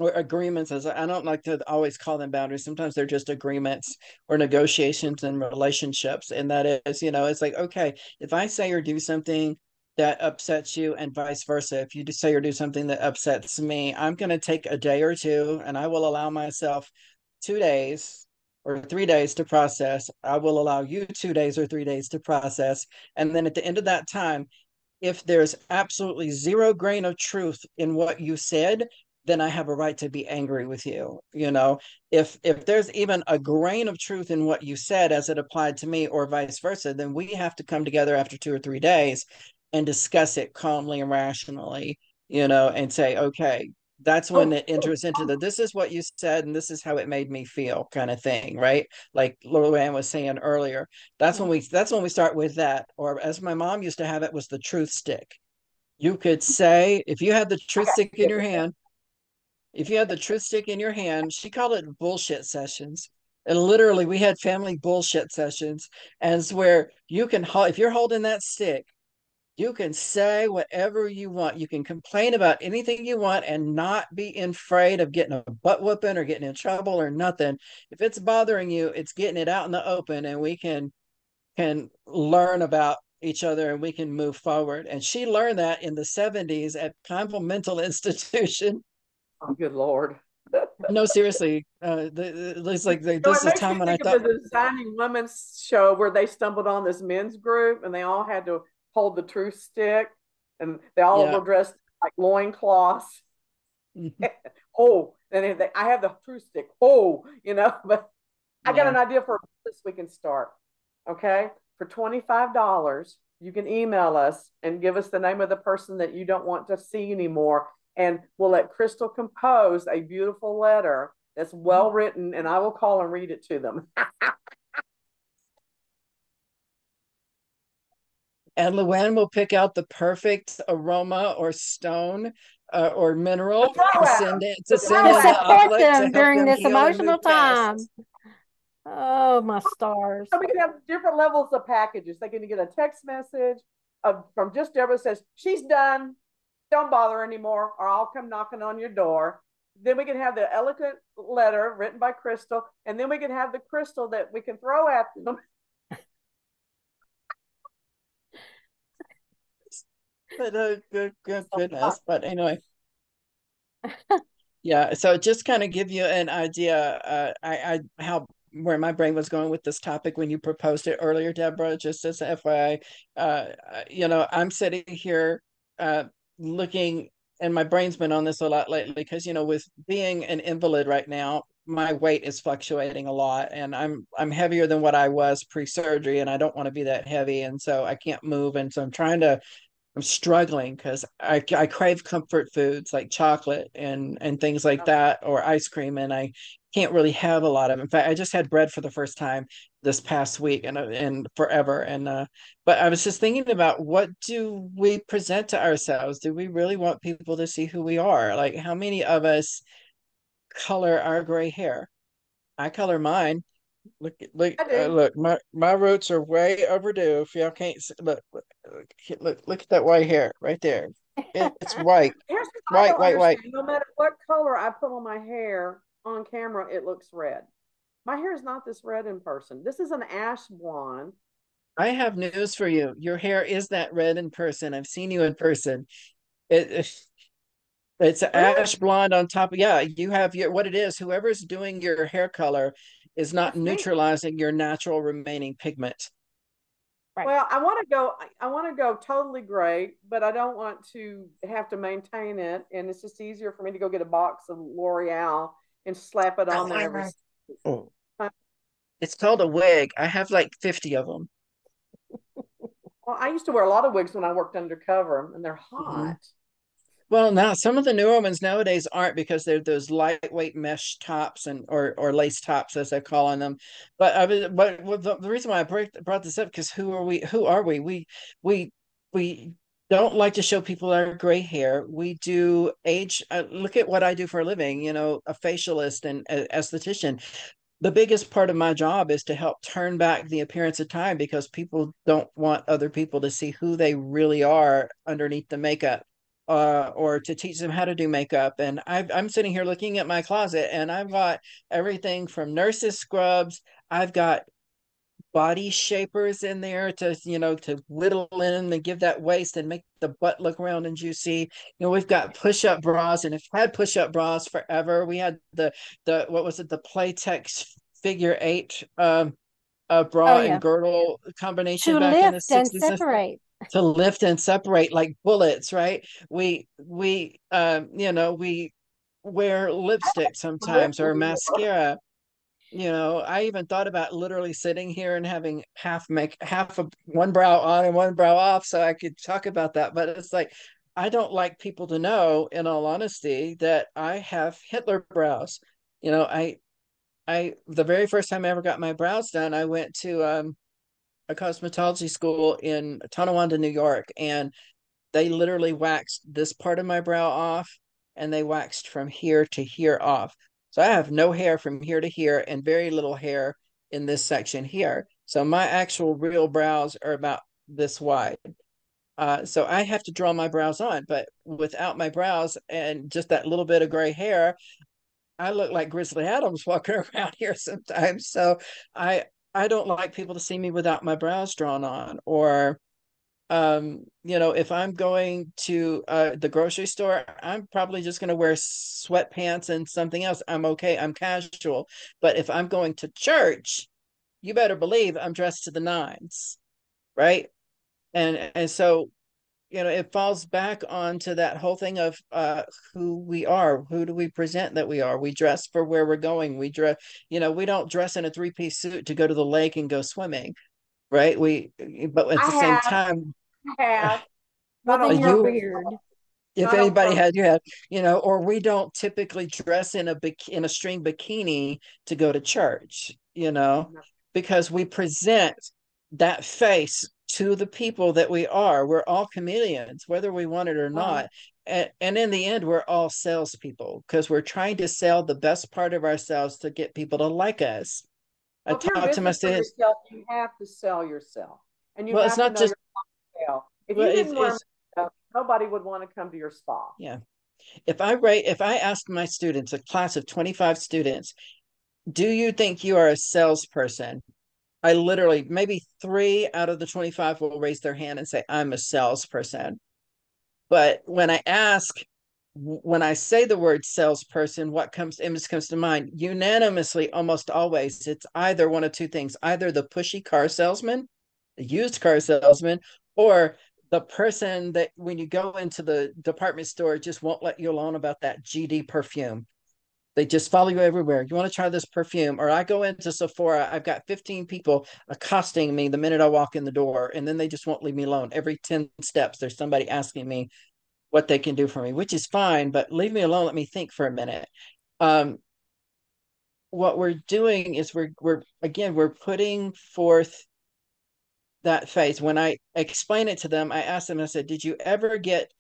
agreements, as I don't like to always call them boundaries. Sometimes they're just agreements or negotiations in relationships. And that is, it's like, okay, if I say or do something that upsets you and vice versa, if you say or do something that upsets me, I'm going to take a day or two and I will allow myself 2 days or 3 days to process. I will allow you 2 days or 3 days to process. And then at the end of that time, if there's absolutely zero grain of truth in what you said, then I have a right to be angry with you. If there's even a grain of truth in what you said as it applied to me or vice versa, then we have to come together after 2 or 3 days and discuss it calmly and rationally, and say, okay, that's when Oh, it enters into the this is what you said and this is how it made me feel kind of thing, right? Like Luann was saying earlier, that's when we start with that. Or as my mom used to have it, was the truth stick. You could say, if you had the truth stick in your hand, she called it bullshit sessions. And literally, we had family bullshit sessions, and it's where you can, if you're holding that stick, you can say whatever you want. You can complain about anything you want and not be afraid of getting a butt whooping or getting in trouble or nothing. If it's bothering you, it's getting it out in the open, and we can learn about each other and we can move forward. And she learned that in the 70s at Pineville Mental Institution. oh, good Lord. No, seriously, it's like So this it is makes time me when I think of thought, the Designing Women's show where they stumbled on this men's group and they all had to hold the truth stick and they all yeah, were dressed like loincloths. Oh, and I have the truth stick. Oh, but I got yeah. an idea for this we can start. Okay. For $25, you can email us and give us the name of the person that you don't want to see anymore. And we'll let Crystal compose a beautiful letter that's well written, and I will call and read it to them. And Luann will pick out the perfect aroma or stone or The mineral throw to out, send in the to send To throw in the out. support envelope to them help during them this heal and move emotional past. time. Oh, my stars. So we can have different levels of packages. They can get a text message from just Deborah says, she's done. Don't bother anymore, or I'll come knocking on your door. Then we can have the eloquent letter written by Crystal, and then we can have the crystal that we can throw at them. But goodness. But anyway, yeah. So just kind of give you an idea, I how where my brain was going with this topic when you proposed it earlier, Deborah. Just as FYI, I'm sitting here looking, and my brain's been on this a lot lately because with being an invalid right now, my weight is fluctuating a lot, and I'm heavier than what I was pre-surgery, and I don't want to be that heavy, and so I can't move, and so I'm struggling because I crave comfort foods like chocolate and things like that, or ice cream, and I can't really have a lot of. In fact, I just had bread for the first time this past week and forever. And but I was just thinking about, what do we present to ourselves? Do we really want people to see who we are? Like, how many of us color our gray hair? I color mine. I do. Look, my roots are way overdue. If y'all can't see, look at that white hair right there. It's white, Here's what I white, don't white, white. understand. No matter what color I put on my hair on camera, it looks red. My hair is not this red in person. This is an ash blonde. I have news for you. Your hair is that red in person. I've seen you in person. It it's Really? ash blonde on top of, yeah, you have your, what it is, whoever's doing your hair color is not That's me. neutralizing your natural remaining pigment. Right. Well, I want to go totally gray, but I don't want to have to maintain it. And it's just easier for me to go get a box of L'Oreal and slap it on there every. Oh, it's called a wig. I have like 50 of them. Well, I used to wear a lot of wigs when I worked undercover, and they're Mhm. hot. Well, now some of the newer ones nowadays aren't, because they're those lightweight mesh tops and or lace tops as they're calling them. But I mean, but the reason why brought this up, because who are we? Who are we? We we don't like to show people our gray hair. We do age. Look at what I do for a living. You know, a facialist and esthetician. The biggest part of my job is to help turn back the appearance of time, because people don't want other people to see who they really are underneath the makeup, or to teach them how to do makeup. And I'm sitting here looking at my closet, and I've got everything from nurses scrubs. I've got body shapers in there to, to whittle in and give that waist and make the butt look round and juicy. We've got push-up bras, and have had push-up bras forever. We had the what was it, the Playtex figure eight Oh bra and yeah. girdle combination To back in the lift and 60s, separate. to lift and separate like bullets, right? We wear lipstick sometimes, or mascara. I even thought about literally sitting here and having half of one brow on and one brow off so I could talk about that. But it's like, I don't like people to know, in all honesty, that I have Hitler brows. I the very first time I ever got my brows done, I went to a cosmetology school in Tonawanda, New York, and they literally waxed this part of my brow off, and they waxed from here to here off. So I have no hair from here to here and very little hair in this section here. So my actual real brows are about this wide. So I have to draw my brows on, but without my brows and just that little bit of gray hair, I look like Grizzly Adams walking around here sometimes. So I I don't like people to see me without my brows drawn on. Or if I'm going to the grocery store, I'm probably just going to wear sweatpants and something else. I'm okay, I'm casual. But if I'm going to church, you better believe I'm dressed to the nines, right? And so, it falls back onto that whole thing of who we are. Who do we present that we are? We dress for where we're going. We dress, we don't dress in a three-piece suit to go to the lake and go swimming, right? But at I the same have, time, I have, Well, not then on you're you, purpose. weird. if Not on anybody purpose. had, you had, or we don't typically dress in a string bikini to go to church, No. because we present that face to the people that we are. We're all chameleons, whether we want it or Uh, not. And in the end, we're all salespeople, because we're trying to sell the best part of ourselves to get people to like us. I well, if you're in talk to my business for students. yourself, you have to sell yourself, and you Well, it's have to not know just, your sale. If well, you didn't wear it's, makeup, nobody would want to come to your spa. yeah. If I ask my students, a class of 25 students, do you think you are a salesperson? I literally, maybe 3 out of the 25 will raise their hand and say, I'm a salesperson. But when I say the word salesperson, what image comes to mind? Unanimously, almost always, it's either one of two things: either the pushy car salesman, the used car salesman, or the person that when you go into the department store just won't let you alone about that GD perfume. They just follow you everywhere. You want to try this perfume? Or I go into Sephora, I've got 15 people accosting me the minute I walk in the door, and then they just won't leave me alone. Every 10 steps, there's somebody asking me what they can do for me, which is fine, but leave me alone. Let me think for a minute. What we're doing is we're putting forth that face. When I explain it to them, I ask them, I said, did you ever get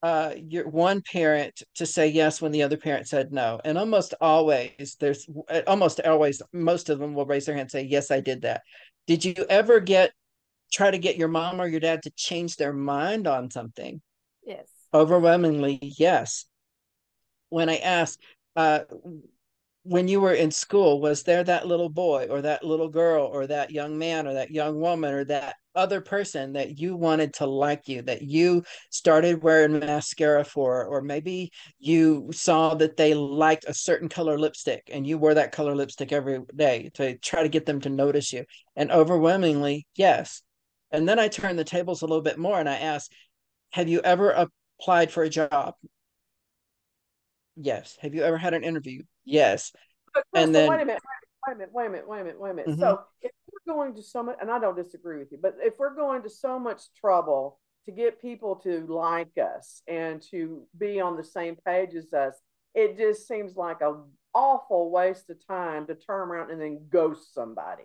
your one parent to say yes when the other parent said no? And almost always most of them will raise their hand and say, yes, I did that. Did you ever try to get your mom or your dad to change their mind on something? Yes. Overwhelmingly, yes. When I ask, when you were in school, was there that little boy or that little girl or that young man or that young woman or that other person that you wanted to like you, that you started wearing mascara for, or maybe you saw that they liked a certain color lipstick and you wore that color lipstick every day to try to get them to notice you? And overwhelmingly, yes. And then I turn the tables a little bit more and I ask, have you ever applied for a job? Yes. Have you ever had an interview? Yes. But And Crystal, then wait a minute. mhm, So if we're going to so much, and I don't disagree with you, but if we're going to so much trouble to get people to like us and to be on the same page as us, it just seems like a awful waste of time to turn around and then ghost somebody.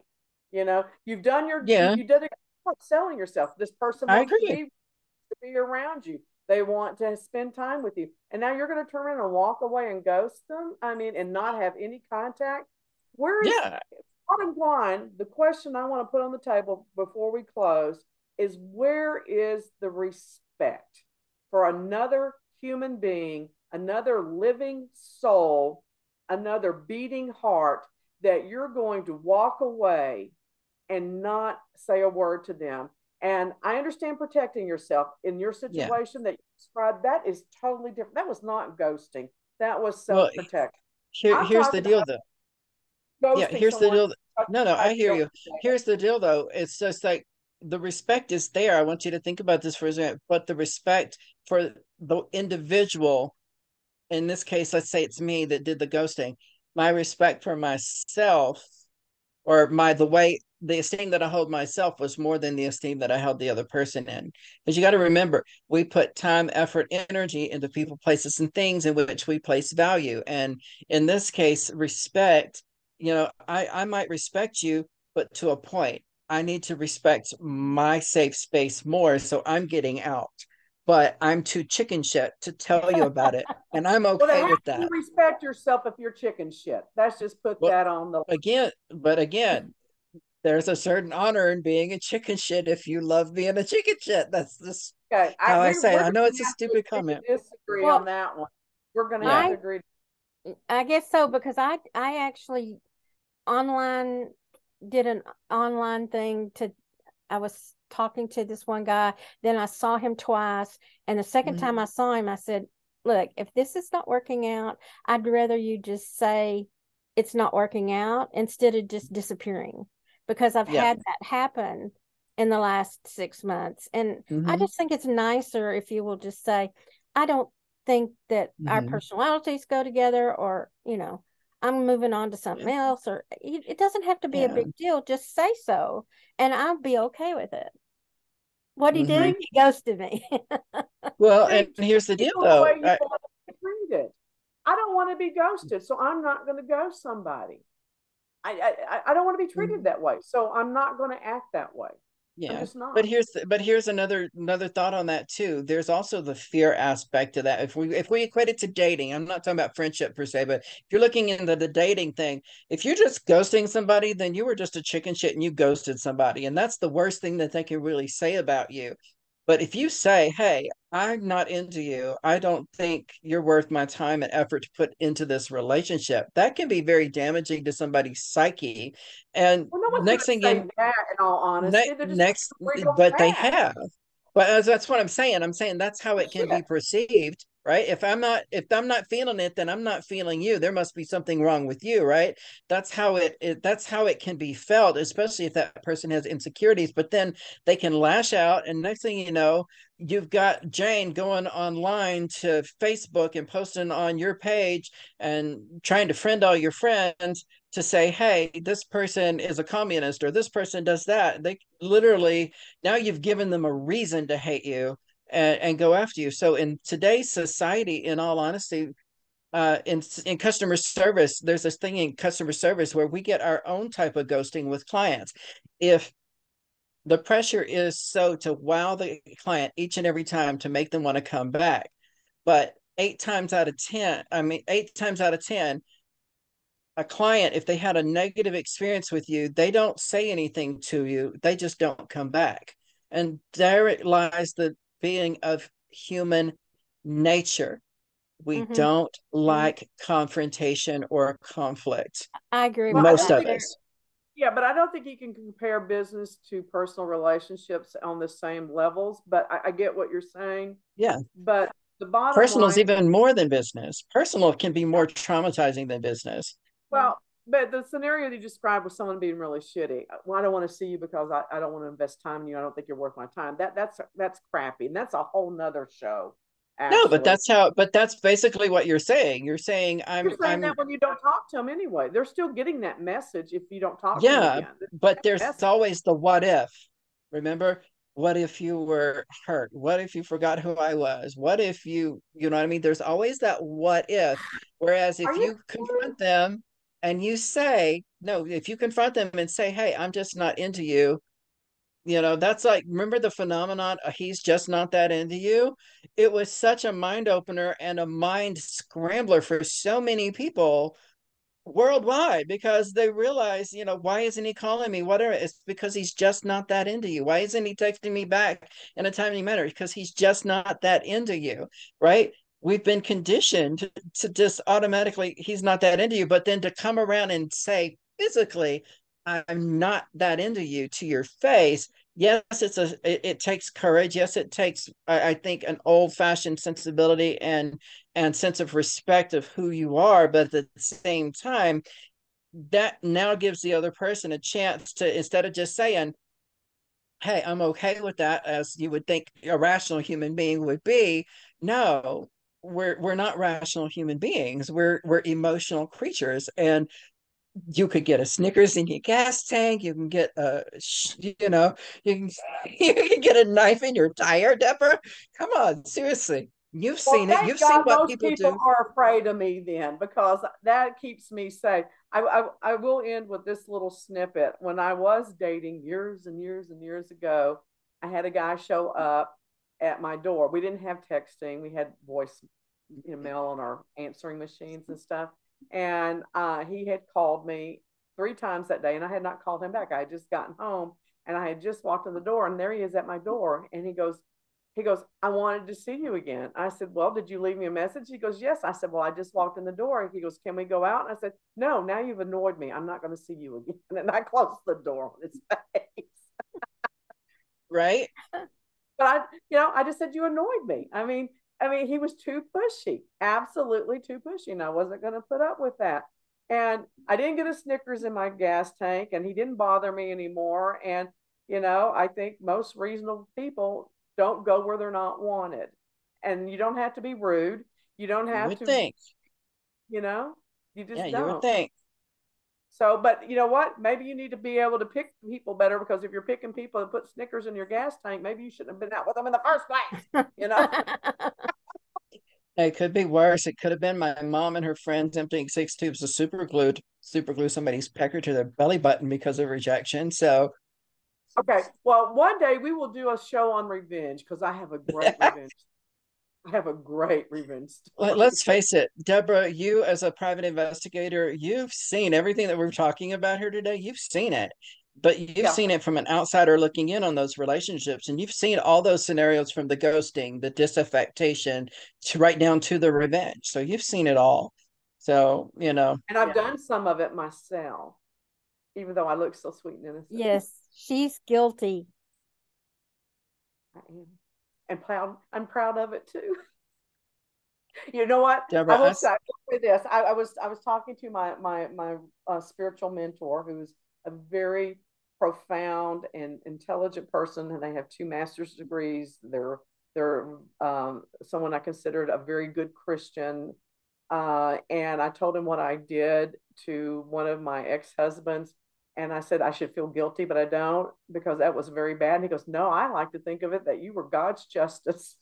You've done yeah, you did it selling yourself. This person I wants to agree. be around you. They want to spend time with you. And now you're going to turn around and walk away and ghost them? I mean, and not have any contact? Where is, Yeah. bottom line, the question I want to put on the table before we close is, where is the respect for another human being, another living soul, another beating heart, that you're going to walk away and not say a word to them? And I understand protecting yourself in your Yeah. situation that you described. That is totally different. That was not ghosting. That was Well, self-protection. I'm here's the talking deal about though. Yeah, ghosting here's the someone deal. No, no, I hear feel you. Here's the deal though. It's just like the respect is there. I want you to think about this for a second, but the respect for the individual, in this case, let's say it's me that did the ghosting, my respect for myself, or the esteem that I hold myself was more than the esteem that I held the other person in. Because you got to remember, we put time, effort, energy into people, places, and things in which we place value. And in this case, respect, I might respect you, but to a point. I need to respect my safe space more. So I'm getting out. But I'm too chicken shit to tell you about it. And I'm Well, then okay how with can you that. respect yourself if you're chicken shit? Let's just put Well, that on the. again, there's a certain honor in being a chicken shit if you love being a chicken shit. That's just Okay. how I say it. We're I going know to it's a have to stupid agree comment. to disagree Well, on that one. We're going to have Yeah. to I agree. I guess so, because I actually online did an online thing to I was talking to this one guy, then I saw him twice, and the second time Mhm. I saw him, I said, "Look, if this is not working out, I'd rather you just say it's not working out instead of just disappearing, because I've Yeah. had that happen in the last 6 months, and I Hmm. just think it's nicer if you will just say, I don't think that our Hmm. personalities go together, or I'm moving on to something else, or it doesn't have to be a Yeah. big deal. Just say so, and I'll be okay with it." What he Hmm. did, he ghosted me. Well, and Treat here's the deal people the though. way you want to be treated. I don't want to be ghosted, so I'm not going to ghost somebody. I don't want to be treated Mhm. that way, so I'm not going to act that way. I'm Yeah. just not. But here's another thought on that too. There's also the fear aspect to that. If we equate it to dating, I'm not talking about friendship per se, but if you're looking into the dating thing, if you're just ghosting somebody, then you were just a chicken shit and you ghosted somebody. And that's the worst thing that they can really say about you. But if you say, hey, I'm not into you, I don't think you're worth my time and effort to put into this relationship, that can be very damaging to somebody's psyche. And Well, no one's going next to thing say you that. In all honesty, they're just next a real but they fact. have, but that's what I'm saying. That's how it can be Shit. perceived. right? If I'm not feeling it, then I'm not feeling you. There must be something wrong with you, right? That's how it can be felt, especially if that person has insecurities. But then they can lash out, and next thing you know, you've got Jane going online to Facebook and posting on your page and trying to friend all your friends to say, hey, this person is a communist or this person does that. They literally, now you've given them a reason to hate you and go after you. So in today's society, in all honesty, in customer service, there's this thing in customer service where we get our own type of ghosting with clients. If the pressure is so to wow the client each and every time to make them want to come back, but 8 times out of 10, a client, if they had a negative experience with you, they don't say anything to you, they just don't come back. And there lies the being of human nature. We don't like confrontation or conflict. I agree with Most that. of us. Yeah, but I don't think you can compare business to personal relationships on the same levels. But I get what you're saying. Yeah. But the bottom Personal is line, even more than business. Personal can be more traumatizing than business. well, but the scenario you described was someone being really shitty. Well, I don't want to see you because I don't want to invest time in you. I don't think you're worth my time. That's crappy, and that's a whole nother show. No, but Actually, that's basically what you're saying. You're saying you're saying I'm that when you don't talk to them anyway, they're still getting that message if you don't talk to them yeah, again. but there's Message. always the what if. Remember, what if you were hurt? What if you forgot who I was? What if you know what I mean? There's always that what if. Whereas Are if you? you confront them and you say, no, if you confront them and say, hey, I'm just not into you, that's like, remember the phenomenon, he's just not that into you? It was such a mind opener and a mind scrambler for so many people worldwide because they realize, why isn't he calling me? Whatever. It's because he's just not that into you. Why isn't he texting me back in a timely manner? Because he's just not that into you, right? We've been conditioned to just automatically, he's not that into you, but then to come around and say physically, I'm not that into you to your face. Yes, it takes courage. Yes, it takes, I think, an old fashioned sensibility and sense of respect of who you are, but at the same time, that now gives the other person a chance to, instead of just saying, hey, I'm okay with that, as you would think a rational human being would be. No, we're not rational human beings. We're emotional creatures, and you could get a Snickers in your gas tank. You can get you can you can get a knife in your tire, Deborah. Come on, seriously. You've Well, seen it. thank You've seen God what most people people do. are afraid of me then, because that keeps me safe. I will end with this little snippet. When I was dating years and years and years ago, I had a guy show up at my door. We didn't have texting, we had voice mail on our answering machines and stuff. And he had called me 3 times that day, and I had not called him back. I had just gotten home and I had just walked in the door, and there he is at my door. And he goes, I wanted to see you again. I said, well, did you leave me a message? He goes, yes. I said, well, I just walked in the door. He goes, can we go out? And I said, no, now you've annoyed me. I'm not going to see you again. And I closed the door on his face. Right? But I just said, you annoyed me. I mean, he was too pushy, absolutely too pushy. And I wasn't going to put up with that. And I didn't get a Snickers in my gas tank, and he didn't bother me anymore. And, I think most reasonable people don't go where they're not wanted. And you don't have to be rude. You don't You have would to, think. you know, you Yeah, just you would don't. think. So, but you know what? Maybe you need to be able to pick people better, because if you're picking people that put Snickers in your gas tank, maybe you shouldn't have been out with them in the first place. It could be worse. It could have been my mom and her friends emptying 6 tubes of super glue somebody's pecker to their belly button because of rejection. So Okay. Well, one day we will do a show on revenge, because I have a great revenge. I have a great revenge story. let's face it, Deborah, you as a private investigator, you've seen everything that we're talking about here today. You've seen it, but you've Yeah. seen it from an outsider looking in on those relationships. And you've seen all those scenarios from the ghosting, the disaffection, to right down to the revenge. So you've seen it all. So, And I've done some of it myself, even though I look so sweet and innocent. Yes, she's guilty. I am. And proud. I'm proud of it too. You know what? Deborah, I will say this. I was talking to my spiritual mentor, who's a very profound and intelligent person, and they have two master's degrees. They're someone I considered a very good Christian. And I told him what I did to one of my ex-husbands, and I said I should feel guilty, but I don't, because that was very bad. And he goes, "No, I like to think of it that you were God's justice."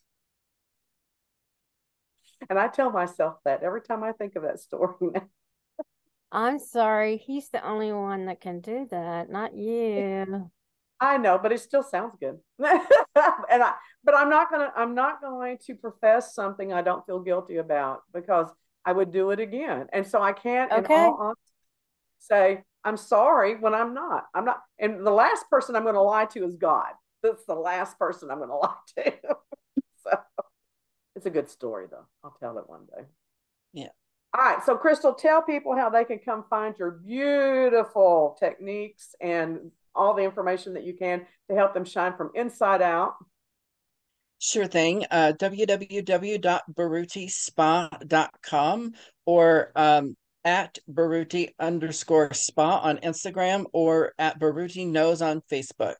And I tell myself that every time I think of that story. I'm sorry. He's the only one that can do that, not you. I know, but it still sounds good. But I'm not going to profess something I don't feel guilty about, because I would do it again. And so I can't, in Okay. all honesty, say I'm sorry when I'm not. I'm not. And the last person I'm going to lie to is God. That's the last person I'm going to lie to. So it's a good story, though. I'll tell it one day. yeah. All right. So, Crystal, tell people how they can come find your beautiful techniques and all the information that you can to help them shine from inside out. Sure thing. www.barutispa.com, or at Baruti_spa on Instagram, or at Baruti Knows on Facebook.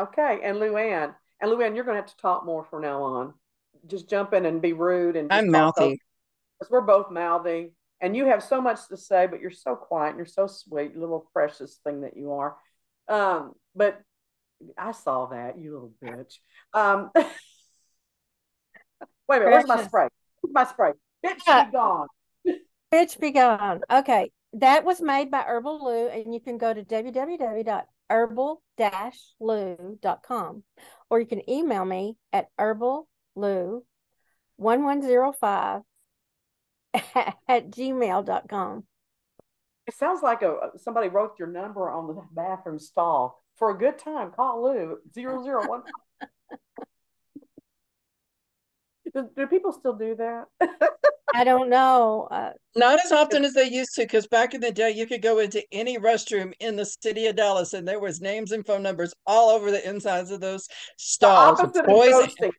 Okay. And Luann, you're going to have to talk more from now on. Just jump in and be rude and just I'm talk over, mouthy. because we're both mouthy. And you have so much to say, but you're so quiet and you're so sweet, little precious thing that you are. But I saw that, you little bitch. Wait a minute, where's my Precious. spray? Where's my spray? Bitch, be gone. Bitch be gone. Okay. That was made by Herbal Lou, and you can go to www.herbal-lou.com, or you can email me at herbalou1105 at gmail.com. It sounds like somebody wrote your number on the bathroom stall. For a good time, call Lou 001. Do people still do that? I don't know. Not as often as they used to, because back in the day, you could go into any restroom in the city of Dallas, and there was names and phone numbers all over the insides of those The stalls. opposite Boys, of ghosting.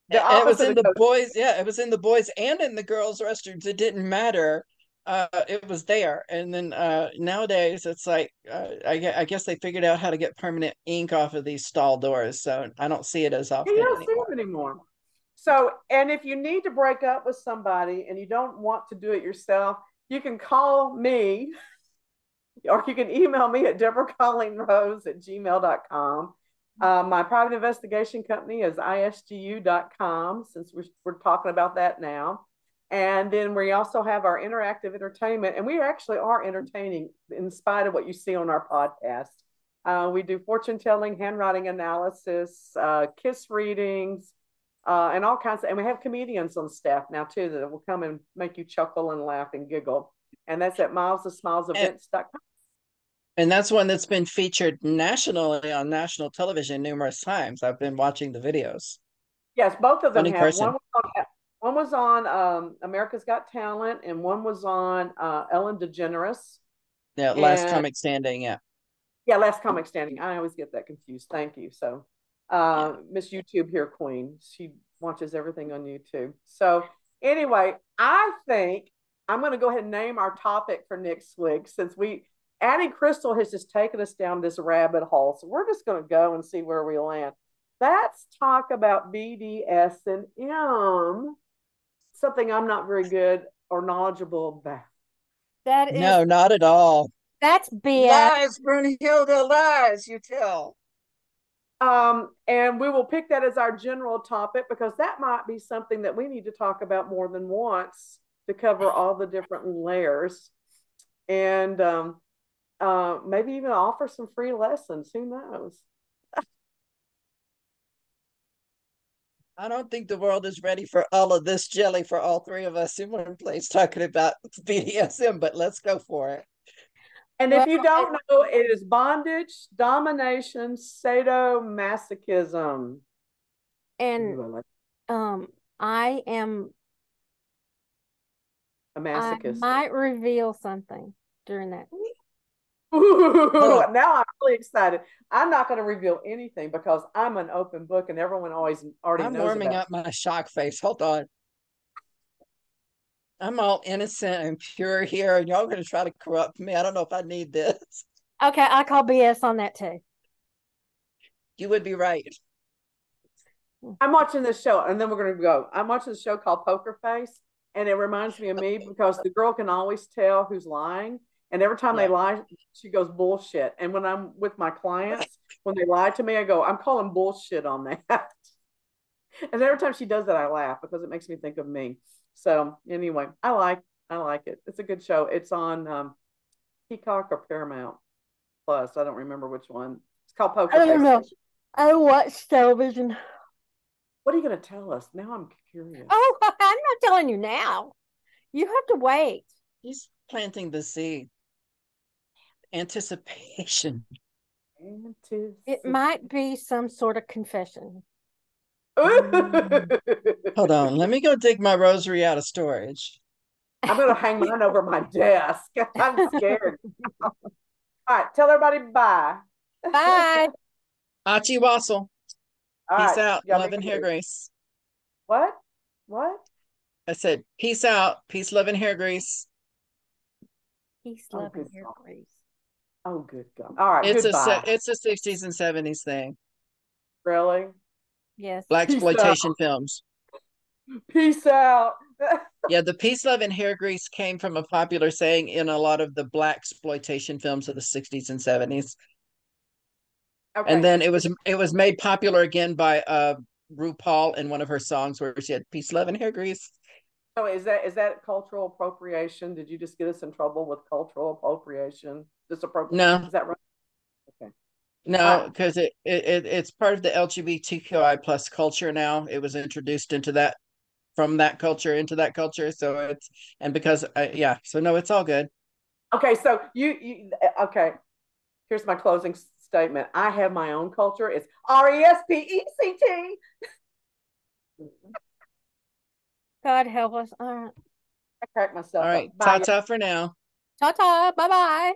The and it was opposite in of the ghosting. boys. Yeah, it was in the boys and in the girls' restrooms. It didn't matter. It was there. And then nowadays, it's like I guess they figured out how to get permanent ink off of these stall doors, so I don't see it as You often don't see anymore. them anymore. So, and if you need to break up with somebody and you don't want to do it yourself, you can call me, or you can email me at deborahcollingrose@gmail.com. My private investigation company is isgu.com, since we're talking about that now. And then we also have our interactive entertainment, and we actually are entertaining in spite of what you see on our podcast. We do fortune telling, handwriting analysis, kiss readings, and all kinds of, and we have comedians on staff now too that will come and make you chuckle and laugh and giggle. And that's at milesofsmilesevents.com. And that's one that's been featured nationally on national television numerous times. I've been watching the videos. Yes, both of them Funny have. person. One was on America's Got Talent, and one was on Ellen DeGeneres. Yeah, Last And Comic Standing. Yeah. yeah, Last Comic Standing. I always get that confused. Thank you. So, Yeah. Miss YouTube here, Queen. She watches everything on YouTube. So, anyway, I think I'm going to go ahead and name our topic for next week, since Addie Crystal has just taken us down this rabbit hole. So, we're just going to go and see where we land. Let's talk about BDSM, something I'm not very good or knowledgeable about. That is, No, not at all. that's BS. Lies, Brunhilde, lies, you tell. And we will pick that as our general topic, because that might be something that we need to talk about more than once to cover all the different layers. And maybe even offer some free lessons. Who knows? I don't think the world is ready for all of this jelly for all three of us in one place talking about BDSM, but let's go for it. And if you don't know, it is bondage, domination, sadomasochism. And I am a masochist. I might reveal something during that. Now I'm really excited. I'm not going to reveal anything because I'm an open book, and everyone already knows. I'm warming up my shock face. Hold on. I'm all innocent and pure here, and y'all gonna try to corrupt me. I don't know if I need this. Okay, I call BS on that too. You would be right. I'm watching this show, and then we're gonna go. I'm watching a show called Poker Face, and it reminds me of me because the girl can always tell who's lying, and every time they Yeah. lie, she goes bullshit. And when I'm with my clients, when they lie to me, I go, I'm calling bullshit on that. And every time she does that, I laugh because it makes me think of me. So anyway, I like it. It's a good show. It's on Peacock or Paramount Plus. I don't remember which one. It's called Poker I don't Face. know. I watch television. What are you going to tell us? Now I'm curious. Oh, I'm not telling you now. You have to wait. He's planting the seed. Anticipation. It might be some sort of confession. Hold on. Let me go dig my rosary out of storage. I'm going to hang mine over my desk. I'm scared. All right. Tell everybody bye. Bye. Achi Wassel. All Peace right. out. Y'all Love be and hair good. grace. What? What? I said, peace out. Peace, love, and hair grease. Peace, Oh, love, and good hair God. grease. Oh, good God. All right. It's Goodbye. it's a 60s and 70s thing. Really? Yes. Black Peace out. exploitation films. Peace out. Yeah, the peace, love, and hair grease came from a popular saying in a lot of the black exploitation films of the 60s and 70s. Okay. And then it was made popular again by RuPaul in one of her songs where she had peace, love, and hair grease. So is that cultural appropriation? Did you just get us in trouble with cultural appropriation? No, Is that right? Okay. All no, right. because it's part of the LGBTQI plus culture now. It was introduced into that from that culture into that culture. So it's and because yeah, so no, it's all good. Okay. So you okay. Here's my closing statement. I have my own culture. It's RESPECT. God help us. All right. I crack All myself right, up. ta Bye. ta for now. Ta ta. Bye bye.